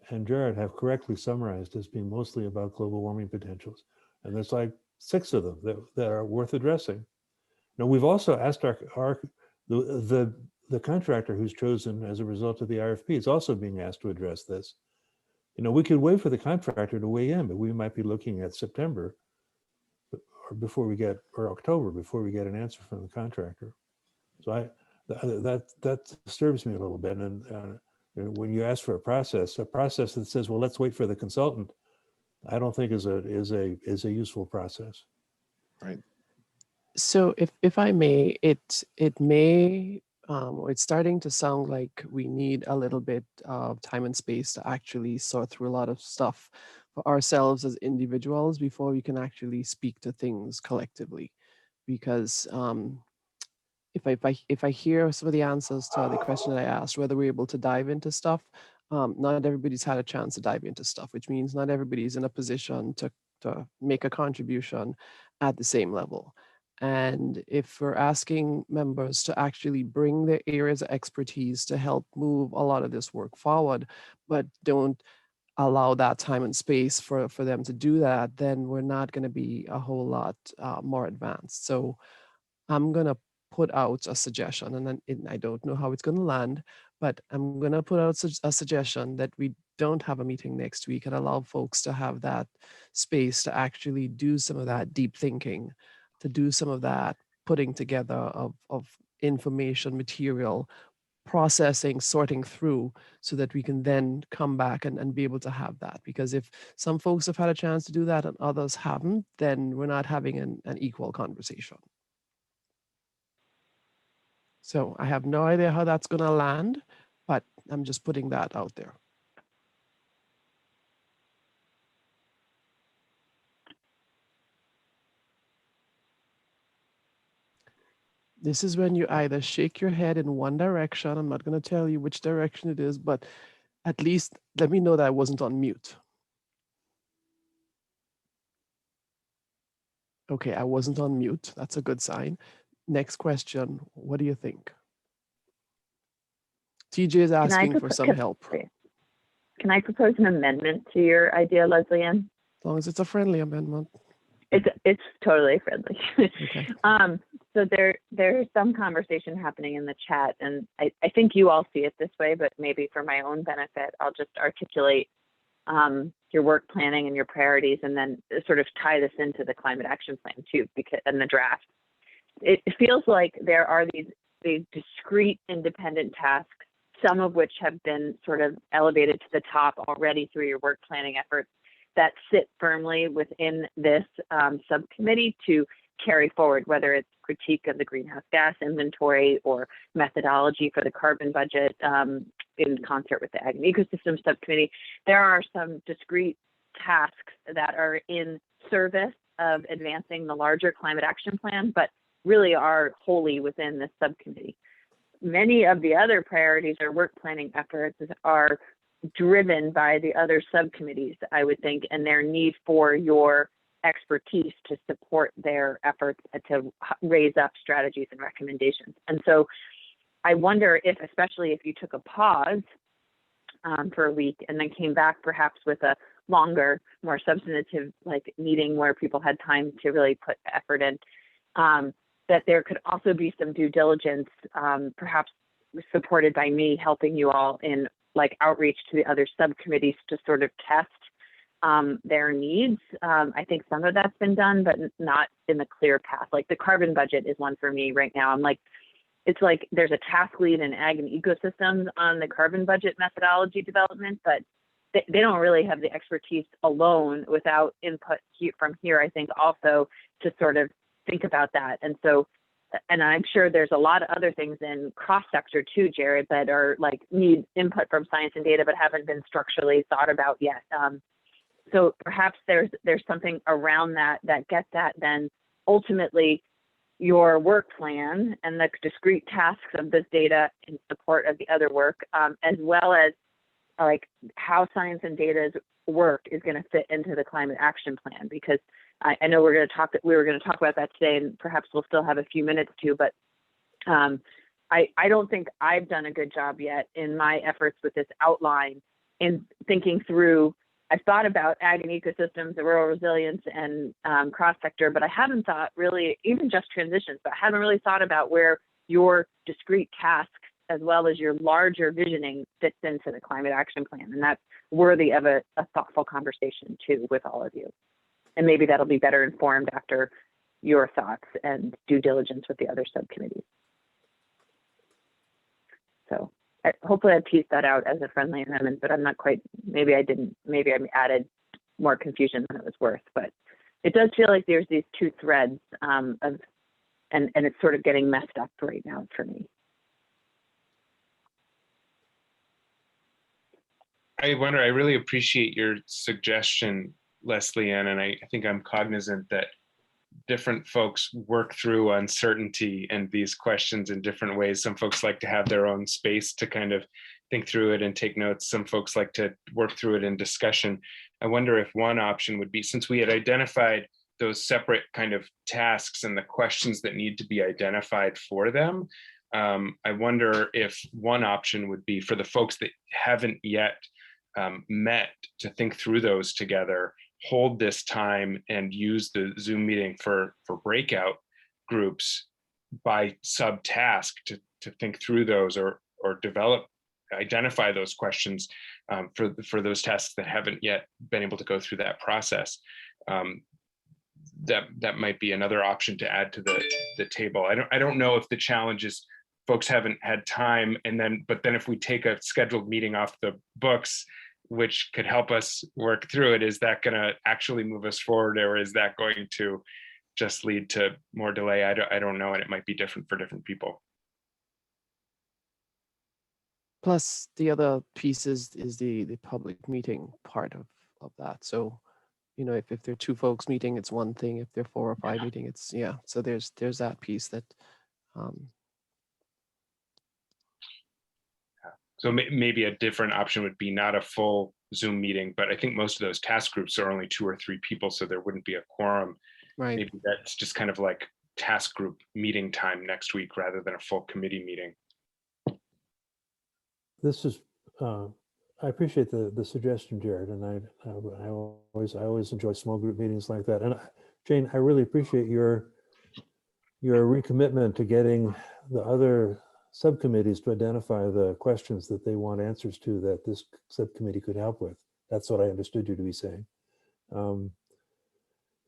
and Jared have correctly summarized as being mostly about global warming potentials. And there's like 6 of them that are worth addressing. Now, we've also asked the contractor who's chosen as a result of the RFP is also being asked to address this. We could wait for the contractor to weigh in, but we might be looking at September or October before we get an answer from the contractor. So that disturbs me a little bit. And when you ask for a process that says, well, let's wait for the consultant, I don't think is a useful process.
Right.
So if I may, it may, it's starting to sound like we need a little bit of time and space to actually sort through a lot of stuff for ourselves as individuals before we can actually speak to things collectively. Because if I hear some of the answers to the question that I asked, whether we're able to dive into stuff, not everybody's had a chance to dive into stuff, which means not everybody's in a position to make a contribution at the same level. And if we're asking members to actually bring their areas of expertise to help move a lot of this work forward, but don't allow that time and space for them to do that, then we're not going to be a whole lot more advanced. So I'm going to put out a suggestion, and then I don't know how it's going to land, but I'm going to put out a suggestion that we don't have a meeting next week and allow folks to have that space to actually do some of that deep thinking, to do some of that putting together of information, material, processing, sorting through, so that we can then come back and be able to have that. Because if some folks have had a chance to do that and others haven't, then we're not having an equal conversation. So I have no idea how that's going to land, but I'm just putting that out there. This is when you either shake your head in one direction. I'm not going to tell you which direction it is, but at least let me know that I wasn't on mute. Okay, I wasn't on mute. That's a good sign. Next question. What do you think? TJ is asking for some help.
Can I propose an amendment to your idea, Leslie Ann?
As long as it's a friendly amendment.
It's totally friendly.
Okay.
So there's some conversation happening in the chat, and I think you all see it this way, but maybe for my own benefit, I'll just articulate your work planning and your priorities, and then sort of tie this into the climate action plan too, and the draft. It feels like there are these discrete independent tasks, some of which have been sort of elevated to the top already through your work planning efforts, that sit firmly within this subcommittee to carry forward, whether it's critique of the greenhouse gas inventory or methodology for the carbon budget in concert with the Ag and Ecosystem Subcommittee. There are some discrete tasks that are in service of advancing the larger climate action plan, but really are wholly within this subcommittee. Many of the other priorities or work planning efforts are driven by the other subcommittees, I would think, and their need for your expertise to support their efforts to raise up strategies and recommendations. And so I wonder if, especially if you took a pause for a week and then came back perhaps with a longer, more substantive like meeting where people had time to really put effort in, that there could also be some due diligence, perhaps supported by me helping you all in like outreach to the other subcommittees to sort of test their needs. I think some of that's been done, but not in the clear path. Like the carbon budget is one for me right now. I'm like, it's like there's a task lead in ag and ecosystems on the carbon budget methodology development, but they don't really have the expertise alone without input from here, I think also to sort of think about that. And so, and I'm sure there's a lot of other things in cross sector too, Jared, that are like need input from science and data, but haven't been structurally thought about yet. So perhaps there's something around that gets at then ultimately your work plan and the discrete tasks of this data in support of the other work, as well as like how science and data's work is going to fit into the climate action plan. Because I know we were going to talk about that today, and perhaps we'll still have a few minutes to, but I don't think I've done a good job yet in my efforts with this outline in thinking through. I've thought about ag and ecosystems, the rural resilience, and cross-sector, but I haven't thought really, even just transitions, but I haven't really thought about where your discrete tasks as well as your larger visioning fits into the climate action plan. And that's worthy of a thoughtful conversation too with all of you. And maybe that'll be better informed after your thoughts and due diligence with the other subcommittees. So hopefully I pieced that out as a friendly amendment, but I'm not quite, maybe I didn't, maybe I added more confusion than it was worth, but it does feel like there's these two threads and it's sort of getting messed up right now for me.
I wonder, I really appreciate your suggestion, Leslie Ann, and I think I'm cognizant that different folks work through uncertainty and these questions in different ways. Some folks like to have their own space to kind of think through it and take notes. Some folks like to work through it in discussion. I wonder if one option would be, since we had identified those separate kind of tasks and the questions that need to be identified for them, I wonder if one option would be for the folks that haven't yet met to think through those together, hold this time and use the Zoom meeting for breakout groups by subtask to think through those or identify those questions for those tasks that haven't yet been able to go through that process. That might be another option to add to the table. I don't know if the challenge is folks haven't had time, but then if we take a scheduled meeting off the books, which could help us work through it, is that going to actually move us forward, or is that going to just lead to more delay? I don't know, and it might be different for different people.
Plus, the other piece is the public meeting part of that. So, you know, if there are two folks meeting, it's one thing. If there are 4 or 5 meeting, it's yeah. So there's that piece that.
So maybe a different option would be not a full Zoom meeting, but I think most of those task groups are only 2 or 3 people, so there wouldn't be a quorum.
Right.
Maybe that's just kind of like task group meeting time next week rather than a full committee meeting.
This is, I appreciate the suggestion, Jared, and I always enjoy small group meetings like that. And Jane, I really appreciate your recommitment to getting the other subcommittees to identify the questions that they want answers to that this subcommittee could help with. That's what I understood you to be saying. You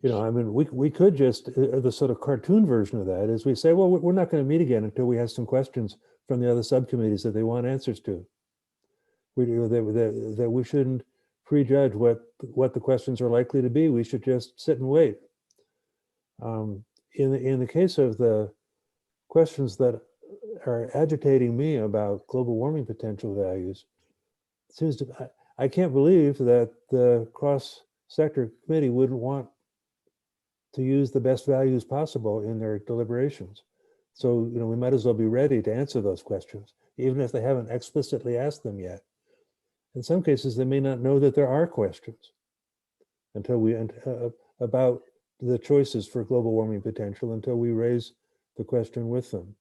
know, I mean, we could just, the sort of cartoon version of that is we say, well, we're not going to meet again until we have some questions from the other subcommittees that they want answers to. That we shouldn't prejudge what the questions are likely to be. We should just sit and wait. In the case of the questions that are agitating me about global warming potential values, it seems to, I can't believe that the cross-sector committee wouldn't want to use the best values possible in their deliberations. So, you know, we might as well be ready to answer those questions, even if they haven't explicitly asked them yet. In some cases, they may not know that there are questions until we about the choices for global warming potential until we raise the question with them.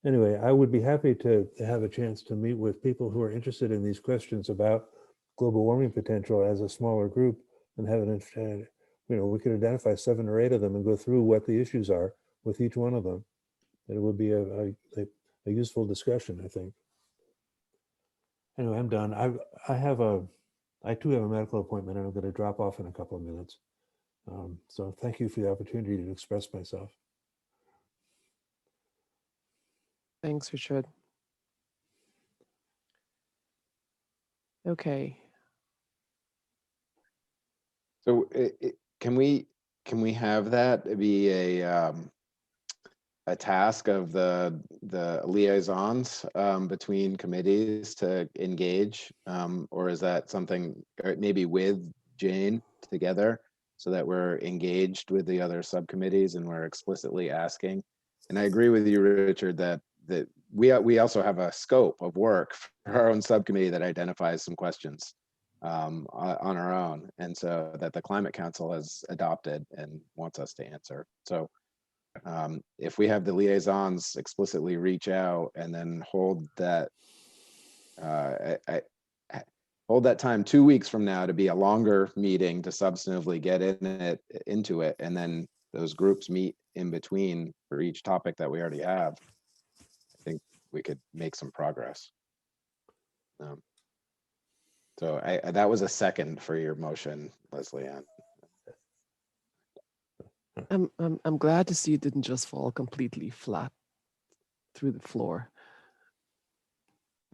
Anyway, I would be happy to have a chance to meet with people who are interested in these questions about global warming potential as a smaller group and have an, we could identify 7 or 8 of them and go through what the issues are with each one of them. And it would be a useful discussion, I think. Anyway, I'm done. I too have a medical appointment and I'm going to drop off in a couple of minutes. So thank you for the opportunity to express myself.
Thanks, Richard. Okay.
So can we have that be a task of the liaisons between committees to engage, or is that something maybe with Jane together so that we're engaged with the other subcommittees and we're explicitly asking? And I agree with you, Richard, that we also have a scope of work for our own subcommittee that identifies some questions on our own, and so that the Climate Council has adopted and wants us to answer. So if we have the liaisons explicitly reach out and then hold that hold that time 2 weeks from now to be a longer meeting to substantively get into it, and then those groups meet in between for each topic that we already have, I think we could make some progress. So that was a second for your motion, Leslie Ann.
I'm glad to see it didn't just fall completely flat through the floor.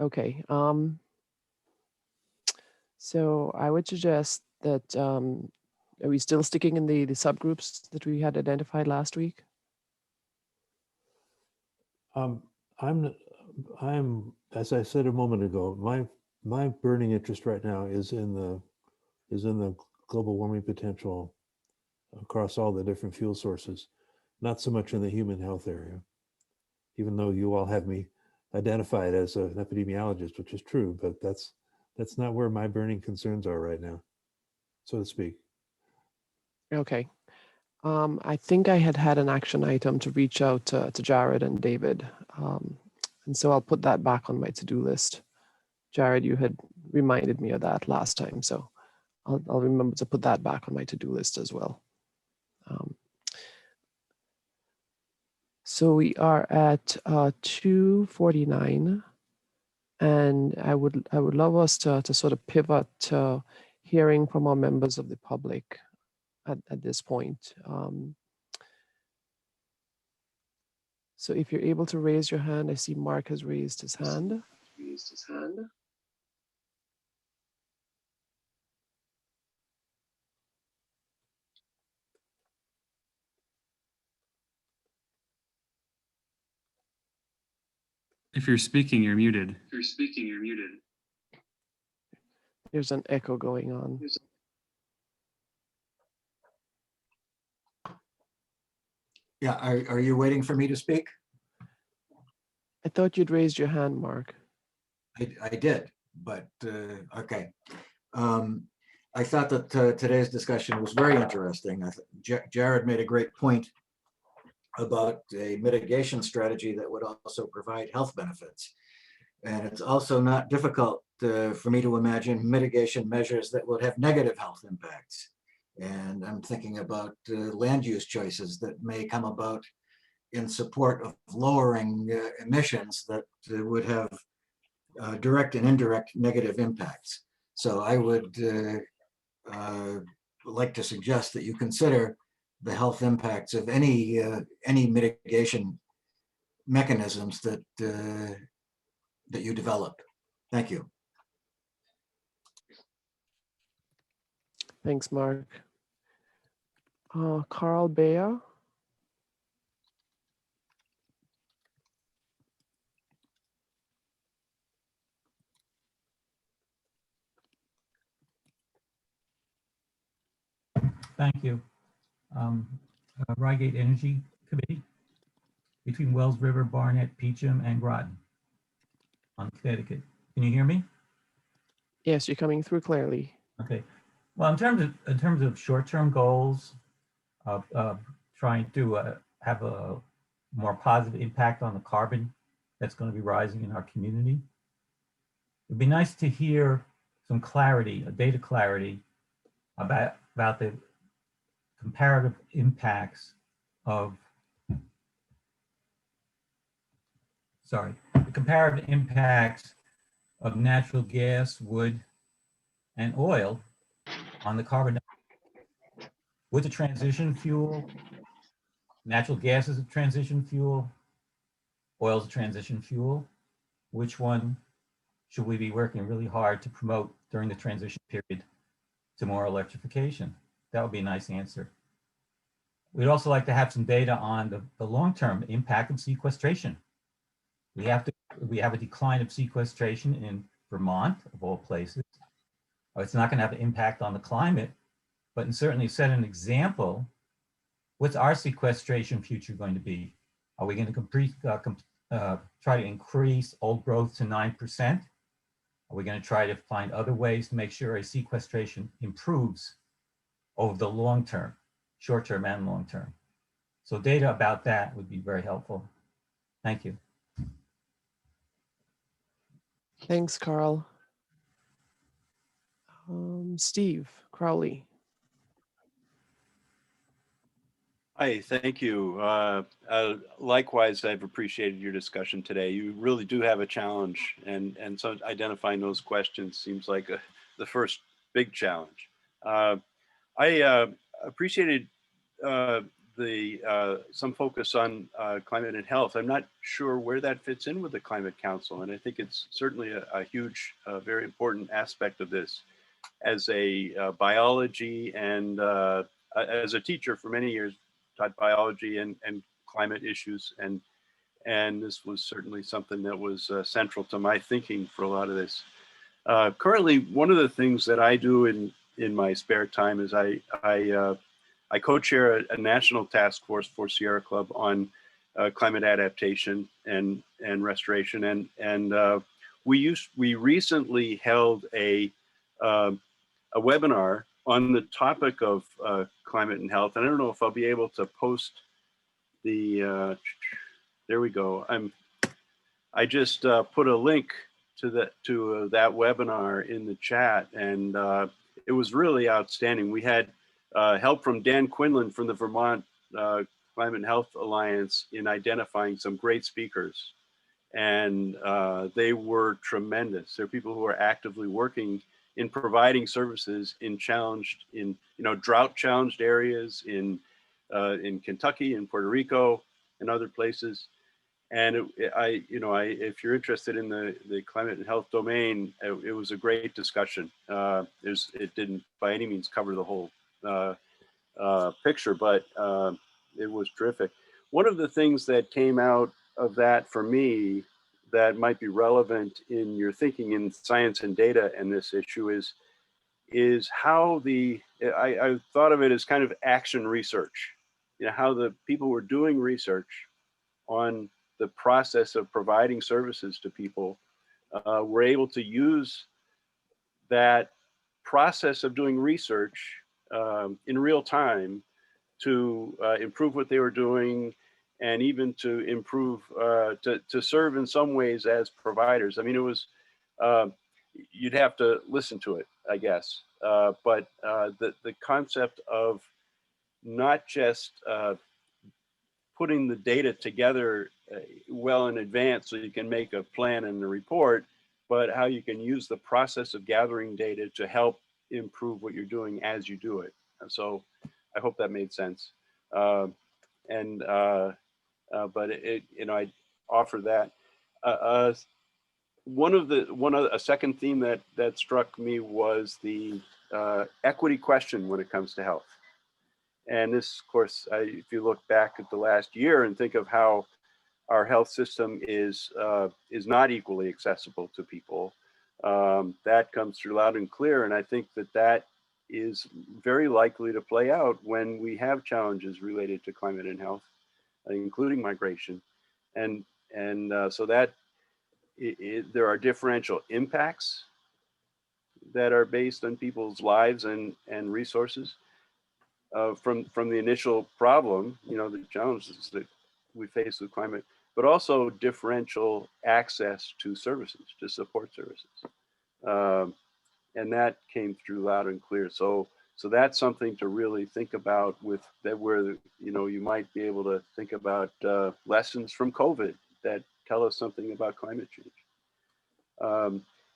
Okay. So I would suggest that are we still sticking in the subgroups that we had identified last week?
I'm as I said a moment ago, my burning interest right now is in the global warming potential across all the different fuel sources, not so much in the human health area, even though you all have me identified as an epidemiologist, which is true, but that's not where my burning concerns are right now, so to speak.
Okay. I think I had an action item to reach out to Jared and David. And so I'll put that back on my to-do list. Jared, you had reminded me of that last time, so I'll remember to put that back on my to-do list as well. So we are at 2:49, and I would love us to sort of pivot to hearing from our members of the public at this point. So if you're able to raise your hand, I see Mark has raised his hand.
If you're speaking, you're muted.
There's an echo going on.
Yeah, are you waiting for me to speak?
I thought you'd raised your hand, Mark.
I did, but okay. I thought that today's discussion was very interesting. Jared made a great point about a mitigation strategy that would also provide health benefits. And it's also not difficult for me to imagine mitigation measures that would have negative health impacts. And I'm thinking about land use choices that may come about in support of lowering emissions that would have direct and indirect negative impacts. So I would like to suggest that you consider the health impacts of any mitigation mechanisms that that you develop. Thank you.
Thanks, Mark. Carl Bayer.
Thank you. Rygate Energy Committee between Wells River, Barnett, Peacham, and Groton on Connecticut. Can you hear me?
Yes, you're coming through clearly.
Okay. Well, in terms of short-term goals of trying to have a more positive impact on the carbon that's going to be rising in our community, it'd be nice to hear some clarity, data clarity about the comparative impacts of, the comparative impacts of natural gas, wood, and oil on the carbon. Wood's a transition fuel. Natural gas is a transition fuel. Oil is a transition fuel. Which one should we be working really hard to promote during the transition period to more electrification? That would be a nice answer. We'd also like to have some data on the long-term impact of sequestration. We have a decline of sequestration in Vermont, of all places. It's not going to have an impact on the climate, but certainly set an example. What's our sequestration future going to be? Are we going to try to increase old growth to 9%? Are we going to try to find other ways to make sure a sequestration improves over the long term, short term and long term? So data about that would be very helpful. Thank you.
Thanks, Carl. Steve Crowley.
Hi, thank you. Likewise, I've appreciated your discussion today. You really do have a challenge, and so identifying those questions seems like the first big challenge. I appreciated some focus on climate and health. I'm not sure where that fits in with the Climate Council, and I think it's certainly a huge, very important aspect of this. As a biology and as a teacher for many years, taught biology and climate issues, and this was certainly something that was central to my thinking for a lot of this. Currently, one of the things that I do in my spare time is I co-chair a national task force for Sierra Club on climate adaptation and restoration, and we recently held a webinar on the topic of climate and health. And I don't know if I'll be able to post the, there we go. I just put a link to that webinar in the chat, and it was really outstanding. We had help from Dan Quinlan from the Vermont Climate and Health Alliance in identifying some great speakers, and they were tremendous. They're people who are actively working in providing services in drought challenged areas in Kentucky and Puerto Rico and other places. And if you're interested in the climate and health domain, it was a great discussion. It didn't by any means cover the whole picture, but it was terrific. One of the things that came out of that for me that might be relevant in your thinking in science and data and this issue is how I thought of it as kind of action research. How the people who were doing research on the process of providing services to people were able to use that process of doing research in real time to improve what they were doing, and even to improve, to serve in some ways as providers. I mean, it was, you'd have to listen to it, I guess. But the concept of not just putting the data together well in advance so you can make a plan and a report, but how you can use the process of gathering data to help improve what you're doing as you do it. And so I hope that made sense. But I offer that. A second theme that struck me was the equity question when it comes to health. And this, of course, if you look back at the last year and think of how our health system is not equally accessible to people, that comes through loud and clear. And I think that is very likely to play out when we have challenges related to climate and health, including migration. And so that there are differential impacts that are based on people's lives and resources from the initial problem, the challenges that we face with climate, but also differential access to services, to support services. and that came through loud and clear. So that's something to really think about with that, where you might be able to think about lessons from COVID that tell us something about climate change.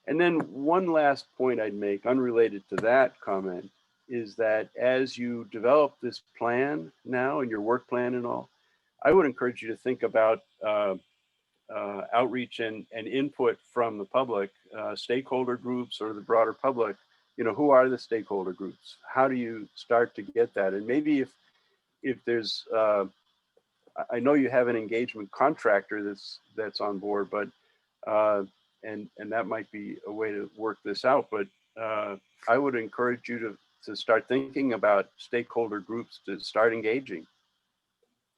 And then one last point I'd make, unrelated to that comment, is that as you develop this plan now and your work plan and all, I would encourage you to think about outreach and input from the public, stakeholder groups or the broader public. Who are the stakeholder groups? How do you start to get that? And maybe if there's, I know you have an engagement contractor that's on board, but and that might be a way to work this out. But I would encourage you to start thinking about stakeholder groups, to start engaging.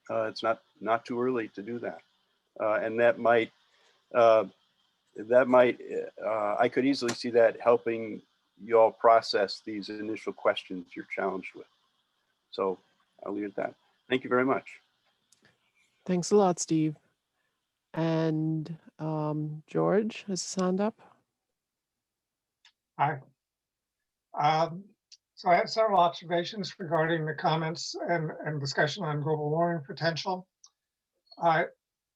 It's not too early to do that, and that might I could easily see that helping you all process these initial questions you're challenged with. So I'll leave it at that. Thank you very much.
Thanks a lot, Steve. And George has his hand up.
Hi. So I have several observations regarding the comments and discussion on global warming potential. I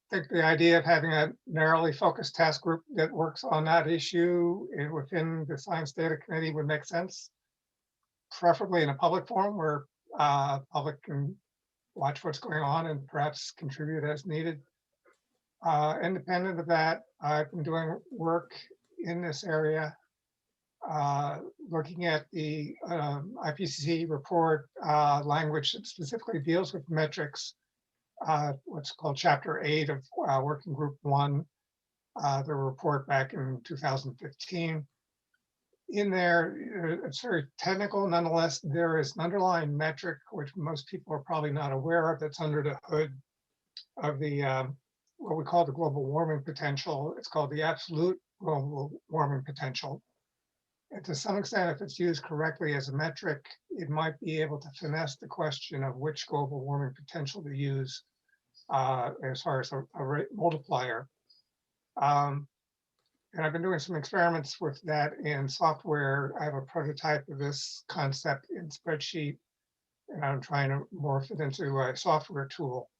think the idea of having a narrowly focused task group that works on that issue within the Science Data Committee would make sense, preferably in a public forum where public can watch what's going on and perhaps contribute as needed. Independent of that, I've been doing work in this area, looking at the IPCC report language that specifically deals with metrics, what's called Chapter 8 of Working Group 1, the report back in 2015. In there, it's very technical. Nonetheless, there is an underlying metric, which most people are probably not aware of, that's under the hood of the what we call the global warming potential. It's called the absolute global warming potential. And to some extent, if it's used correctly as a metric, it might be able to finesse the question of which global warming potential to use as far as a rate multiplier. And I've been doing some experiments with that in software. I have a prototype of this concept in spreadsheet, and I'm trying to morph it into a software tool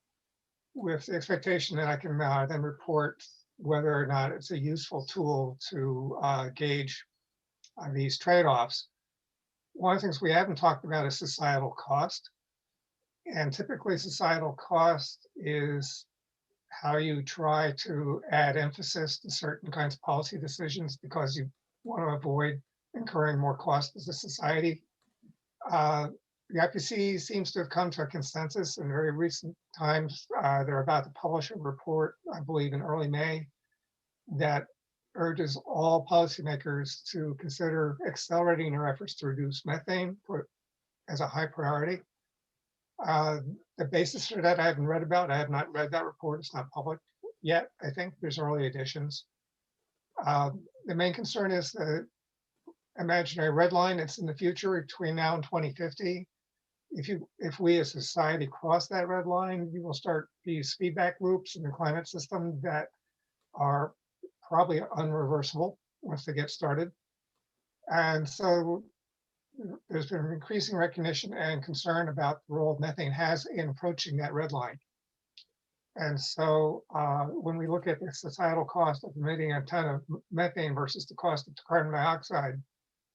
with the expectation that I can then report whether or not it's a useful tool to gauge these trade-offs. One of the things we haven't talked about is societal cost. And typically societal cost is how you try to add emphasis to certain kinds of policy decisions because you want to avoid incurring more cost as a society. The IPCC seems to have come to a consensus in very recent times. They're about to publish a report, I believe in early May, that urges all policymakers to consider accelerating their efforts to reduce methane as a high priority. The basis for that I haven't read about. I have not read that report. It's not public yet. I think there's early editions. The main concern is the imaginary red line that's in the future between now and 2050. If we as a society cross that red line, you will start these feedback loops in the climate system that are probably unreversible once they get started. And so there's been increasing recognition and concern about the role methane has in approaching that red line. And so when we look at the societal cost of emitting a ton of methane versus the cost of carbon dioxide,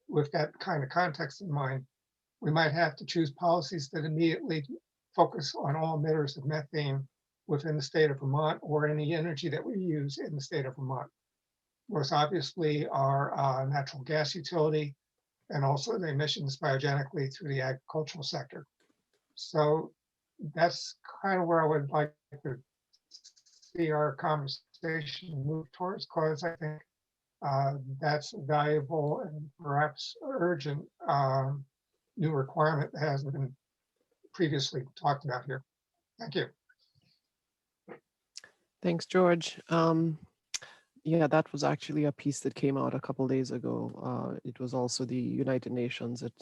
with that kind of context in mind, we might have to choose policies that immediately focus on all emitters of methane within the state of Vermont or any energy that we use in the state of Vermont. Most obviously our natural gas utility, and also the emissions biogenically through the agricultural sector. So that's kind of where I would like to see our conversation move towards, because I think that's a valuable and perhaps urgent new requirement that hasn't been previously talked about here. Thank you.
Thanks, George. Yeah, that was actually a piece that came out a couple days ago. It was also the United Nations that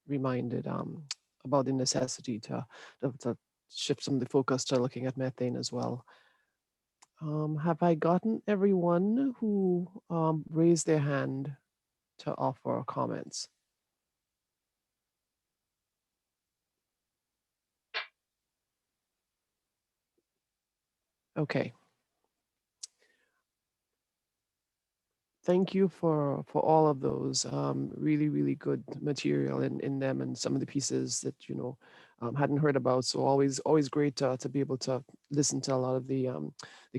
reminded about the necessity to shift some of the focus to looking at methane as well. Have I gotten everyone who raised their hand to offer comments? Okay. Thank you for all of those really good material in them, and some of the pieces that hadn't heard about. So always great to be able to listen to a lot of the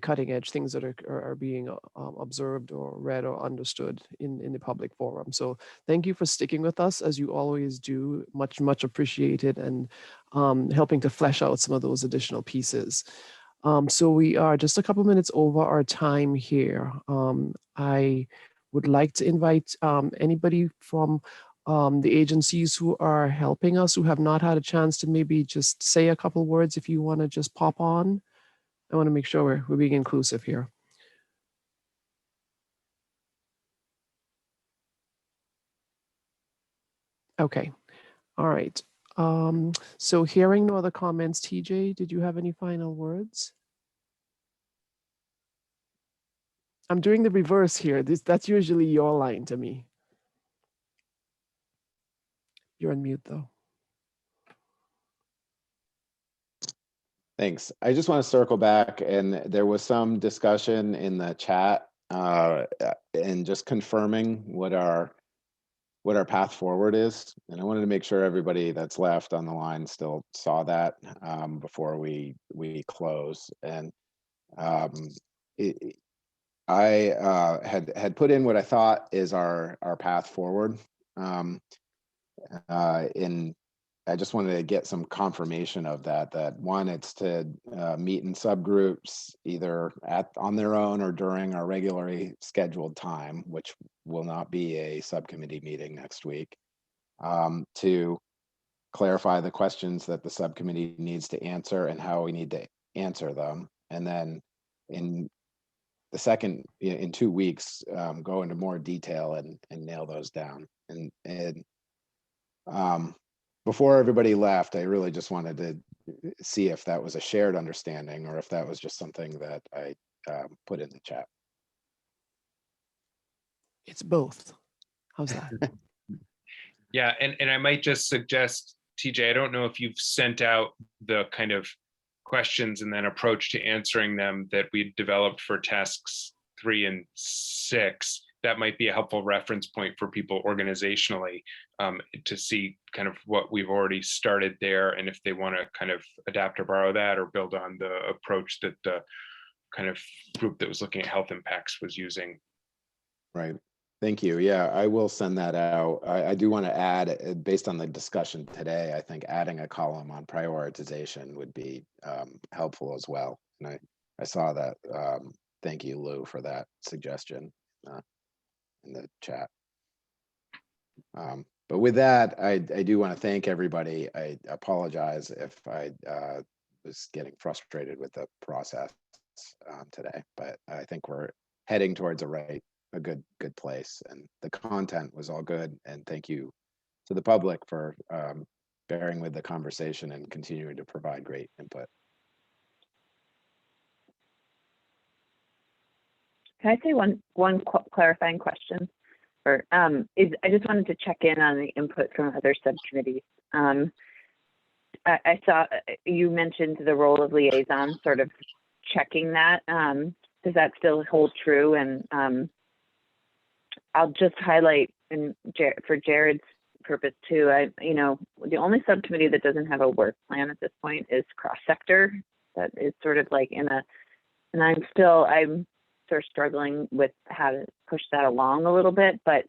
cutting edge things that are being observed or read or understood in the public forum. So thank you for sticking with us as you always do. Much appreciated, and helping to flesh out some of those additional pieces. So we are just a couple minutes over our time here. I would like to invite anybody from the agencies who are helping us, who have not had a chance to maybe just say a couple words. If you want to just pop on, I want to make sure we're being inclusive here. Okay, all right. So hearing no other comments, TJ, did you have any final words? I'm doing the reverse here. That's usually your line to me. You're on mute though.
Thanks. I just want to circle back, and there was some discussion in the chat and just confirming what our path forward is. And I wanted to make sure everybody that's left on the line still saw that before we close. And I had put in what I thought is our path forward. I just wanted to get some confirmation of that one, it's to meet in subgroups either on their own or during our regularly scheduled time, which will not be a subcommittee meeting next week, to clarify the questions that the subcommittee needs to answer and how we need to answer them. And then in 2 weeks, go into more detail and nail those down. And before everybody left, I really just wanted to see if that was a shared understanding or if that was just something that I put in the chat.
It's both. How's that?
Yeah, and I might just suggest, TJ, I don't know if you've sent out the kind of questions and then approach to answering them that we developed for tasks 3 and 6. That might be a helpful reference point for people organizationally to see kind of what we've already started there, and if they want to kind of adapt or borrow that or build on the approach that the kind of group that was looking at health impacts was using.
Right. Thank you. Yeah, I will send that out. I do want to add, based on the discussion today, I think adding a column on prioritization would be helpful as well. And I saw that. Thank you, Lou, for that suggestion in the chat. But with that, I do want to thank everybody. I apologize if I was getting frustrated with the process today, but I think we're heading towards a good place, and the content was all good. And thank you to the public for bearing with the conversation and continuing to provide great input.
Can I say one clarifying question? Or I just wanted to check in on the input from other subcommittees. I saw you mentioned the role of liaison, sort of checking that. Does that still hold true? And I'll just highlight, and for Jared's purpose too, the only subcommittee that doesn't have a work plan at this point is cross-sector. That is sort of like and I'm sort of struggling with how to push that along a little bit, but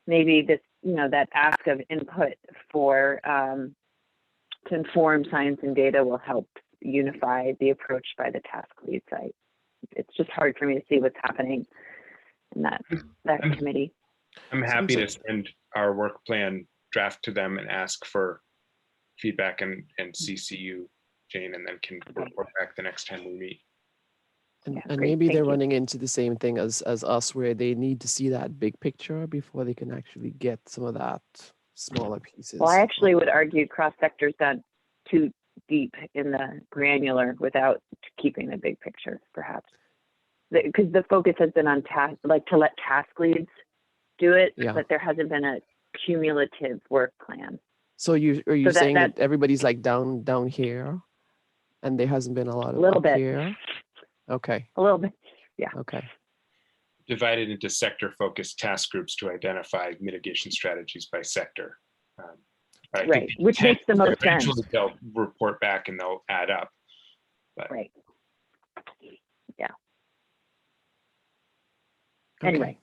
maybe this, that ask of input for to inform science and data will help unify the approach by the task lead site. It's just hard for me to see what's happening in that committee.
I'm happy to send our work plan draft to them and ask for feedback and CC you, Jane, and then can report back the next time we meet.
And maybe they're running into the same thing as us, where they need to see that big picture before they can actually get some of that smaller pieces.
Well, I actually would argue cross-sector's gone too deep in the granular without keeping the big picture, perhaps. Because the focus has been on task, like to let task leads do it,
Yeah.
but there hasn't been a cumulative work plan.
So are you
So
saying that everybody's like down here, and there hasn't been a lot of
little
up
bit.
here? Okay.
A little bit, yeah.
Okay.
Divided into sector-focused task groups to identify mitigation strategies by sector. I think
Right, which makes the most sense.
eventually they'll report back and they'll add up. But
Right. Yeah.
Okay.
Anyway,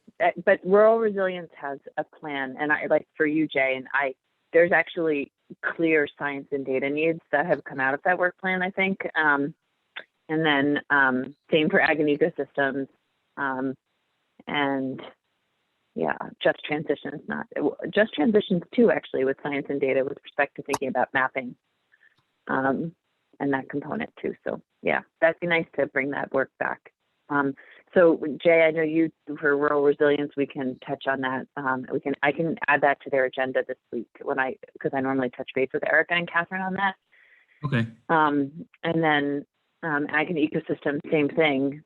but rural resilience has a plan, and I like for you, Jay, and there's actually clear science and data needs that have come out of that work plan, I think. And then same for ag and ecosystems, and yeah, just transitions too, actually, with science and data with respect to thinking about mapping, and that component too. So yeah, that'd be nice to bring that work back. So Jay, I know you for rural resilience, we can touch on that. I can add that to their agenda this week because I normally touch base with Erica and Catherine on that.
Okay.
And then ag and ecosystem, same thing.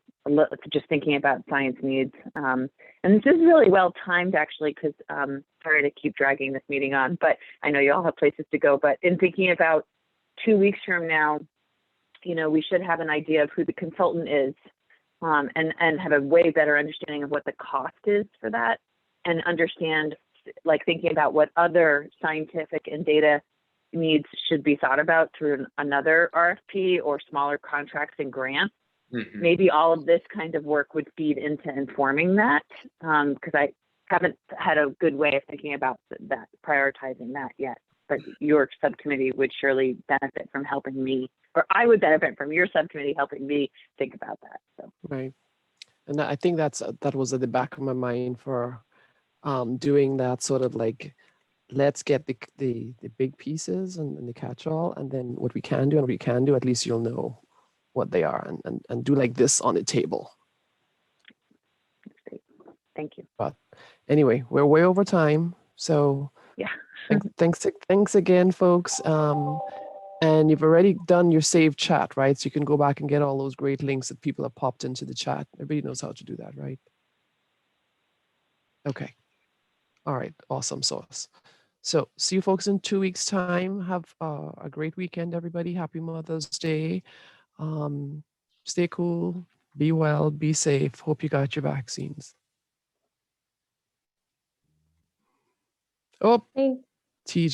Just thinking about science needs. And this is really well timed actually, because sorry to keep dragging this meeting on, but I know you all have places to go. But in thinking about 2 weeks from now, we should have an idea of who the consultant is. And have a way better understanding of what the cost is for that, and understand, like thinking about what other scientific and data needs should be thought about through another RFP or smaller contracts and grants.
Mhm.
Maybe all of this kind of work would feed into informing that, because I haven't had a good way of thinking about that, prioritizing that yet. But your subcommittee would surely benefit from helping me, or I would benefit from your subcommittee helping me think about that. So.
Right. And I think that was at the back of my mind for doing that sort of like, let's get the big pieces and the catch-all, and then what we can do and what we can do, at least you'll know what they are, and do like this on the table.
That's great. Thank you.
But anyway, we're way over time. So
yeah.
thanks again, folks. And you've already done your save chat, right? So you can go back and get all those great links that people have popped into the chat. Everybody knows how to do that, right? Okay. All right. Awesome sauce. So see you folks in 2 weeks' time. Have a great weekend, everybody. Happy Mother's Day. Stay cool, be well, be safe. Hope you got your vaccines. Oh,
Thanks.
TJ.